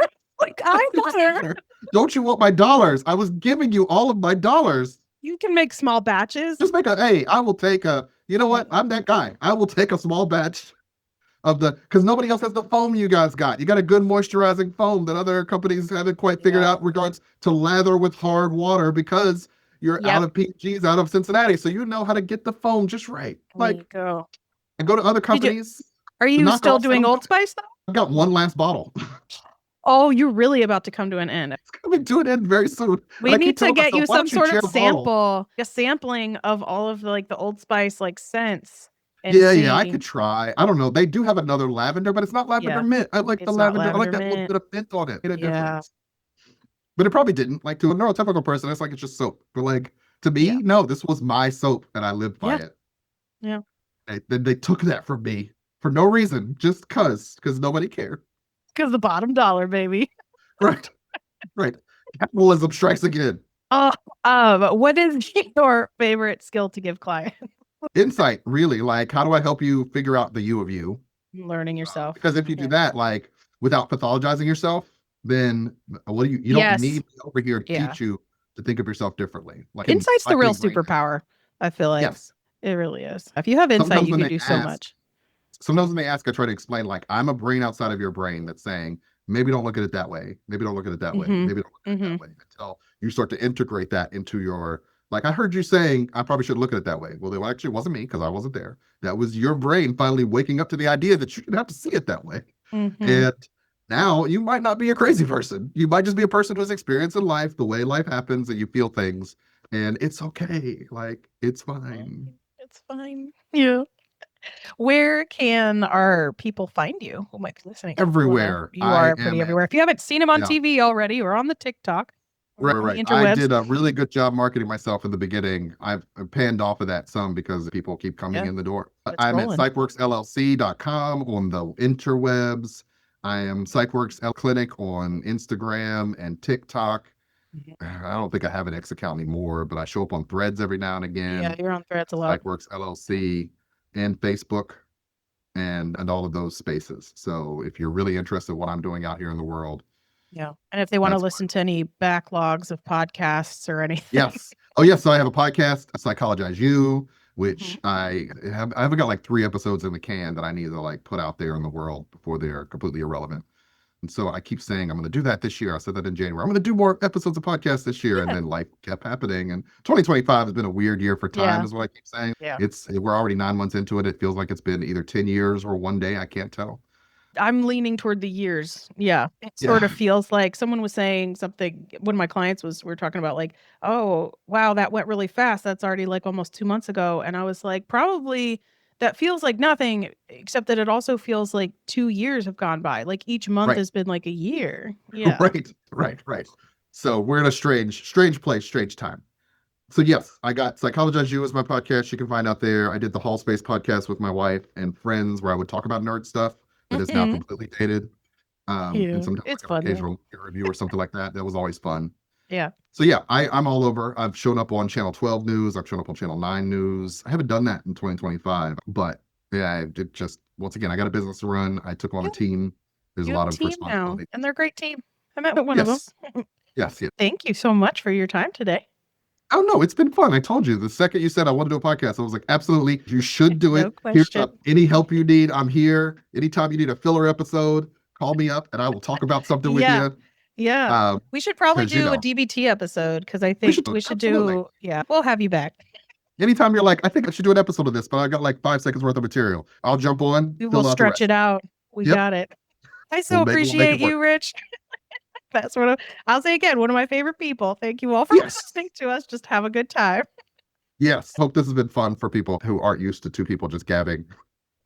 Like I matter. Don't you want my dollars? I was giving you all of my dollars. You can make small batches. Just I will take you know what? I'm that guy. I will take a small batch of because nobody else has the foam you guys got. You got a good moisturizing foam that other companies haven't quite figured out in regards to lather with hard water because you're out of PGs, out of Cincinnati. So you know how to get the foam just right. Like, go. And go to other companies. Are you still doing Old Spice though? I've got one last bottle. Oh, you're really about to come to an end. It's coming to an end very soon. We need to get you some sort of sample, a sampling of all of the Old Spice scents. Yeah, I could try. I don't know. They do have another lavender, but it's not lavender mint. I like the lavender. I like that little bit of mint on it. But it probably didn't. Like to a neurotypical person, it's like it's just soap. But like to me, no, this was my soap and I lived by it. Yeah. They took that from me for no reason, just because nobody cared. Because the bottom dollar, baby. Right. Capitalism strikes again. What is your favorite skill to give clients? Insight, really. Like, how do I help you figure out the you of you? Learning yourself. Because if you do that, like, without pathologizing yourself, then what do you don't need over here to teach you to think of yourself differently. Like insight's the real superpower. I feel like Yes. It really is. If you have insight, you can do so much. Sometimes when they ask, I try to explain, like, I'm a brain outside of your brain that's saying, maybe don't look at it that way. Maybe don't look at it that way. Maybe don't look at it that way, until you start to integrate that into your, like, I heard you saying, I probably should look at it that way. Well, it actually wasn't me because I wasn't there. That was your brain finally waking up to the idea that you didn't have to see it that way. And now you might not be a crazy person. You might just be a person who has experience in life, the way life happens, and you feel things. And it's okay. Like, it's fine. It's fine. Yeah. Where can our people find you who might be listening? Everywhere. You are pretty everywhere. If you haven't seen him on TV already or on the TikTok. Right. I did a really good job marketing myself in the beginning. I've panned off of that some because people keep coming in the door. I'm at PsychWorksLLC.com on the interwebs. I am PsychWorks Clinic on Instagram and TikTok. I don't think I have an X account anymore, but I show up on Threads every now and again. Yeah, you're on Threads a lot. PsychWorks LLC and Facebook and all of those spaces. So if you're really interested in what I'm doing out here in the world. Yeah. And if they want to listen to any backlogs of podcasts or anything. Yes. Oh, yes. So I have a podcast, Psychologize You, which I haven't got like 3 episodes in the can that I need to like put out there in the world before they're completely irrelevant. And so I keep saying, I'm going to do that this year. I said that in January. I'm going to do more episodes of podcasts this year. And then life kept happening. And 2025 has been a weird year for time, is what I keep saying. Yeah. We're already 9 months into it. It feels like it's been either 10 years or 1 day. I can't tell. I'm leaning toward the years. Yeah. It sort of feels like someone was saying something. One of my clients we're talking about like, oh, wow, that went really fast. That's already like almost 2 months ago. And I was like, probably that feels like nothing, except that it also feels like 2 years have gone by. Like each month has been like a year. Yeah. Right. So we're in a strange place, strange time. So yes, I got Psychologize You as my podcast. You can find out there. I did the Hall Space podcast with my wife and friends where I would talk about nerd stuff that is now completely dated. And sometimes it's fun, occasional review or something like that. That was always fun. Yeah. So yeah, I'm all over. I've shown up on Channel 12 News. I've shown up on Channel 9 News. I haven't done that in 2025, but yeah, I did just, once again, I got a business to run. I took on a team. There's a lot of responsibility. And they're a great team. I met with one of them. Yes. Thank you so much for your time today. Oh, no, it's been fun. I told you the second you said I want to do a podcast, I was like, absolutely, you should do it. Here's any help you need. I'm here. Anytime you need a filler episode, call me up and I will talk about something with you. Yeah. We should probably do a DBT episode because I think we should do. Yeah. We'll have you back. Anytime you're like, I think I should do an episode of this, but I got like 5 seconds worth of material. I'll jump on. We will stretch it out. We got it. I so appreciate you, Ritch. That's what I'll say again. One of my favorite people. Thank you all for listening to us. Just have a good time. Yes. Hope this has been fun for people who aren't used to 2 people just gabbing.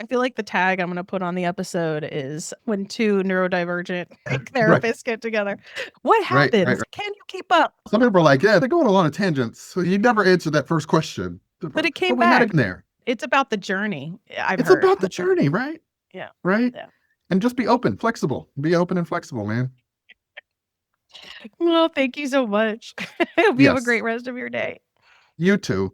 I feel like the tag I'm going to put on the episode is when 2 neurodivergent therapists get together. What happens? Right. Can you keep up? Some people are like, yeah, they're going on a lot of tangents. So you never answered that first question. But it came back. We had it in there. It's about the journey. It's about the journey, right? Yeah. Right? Yeah. And just be open, flexible. Be open and flexible, man. Well, thank you so much. Hope you have a great rest of your day. You too.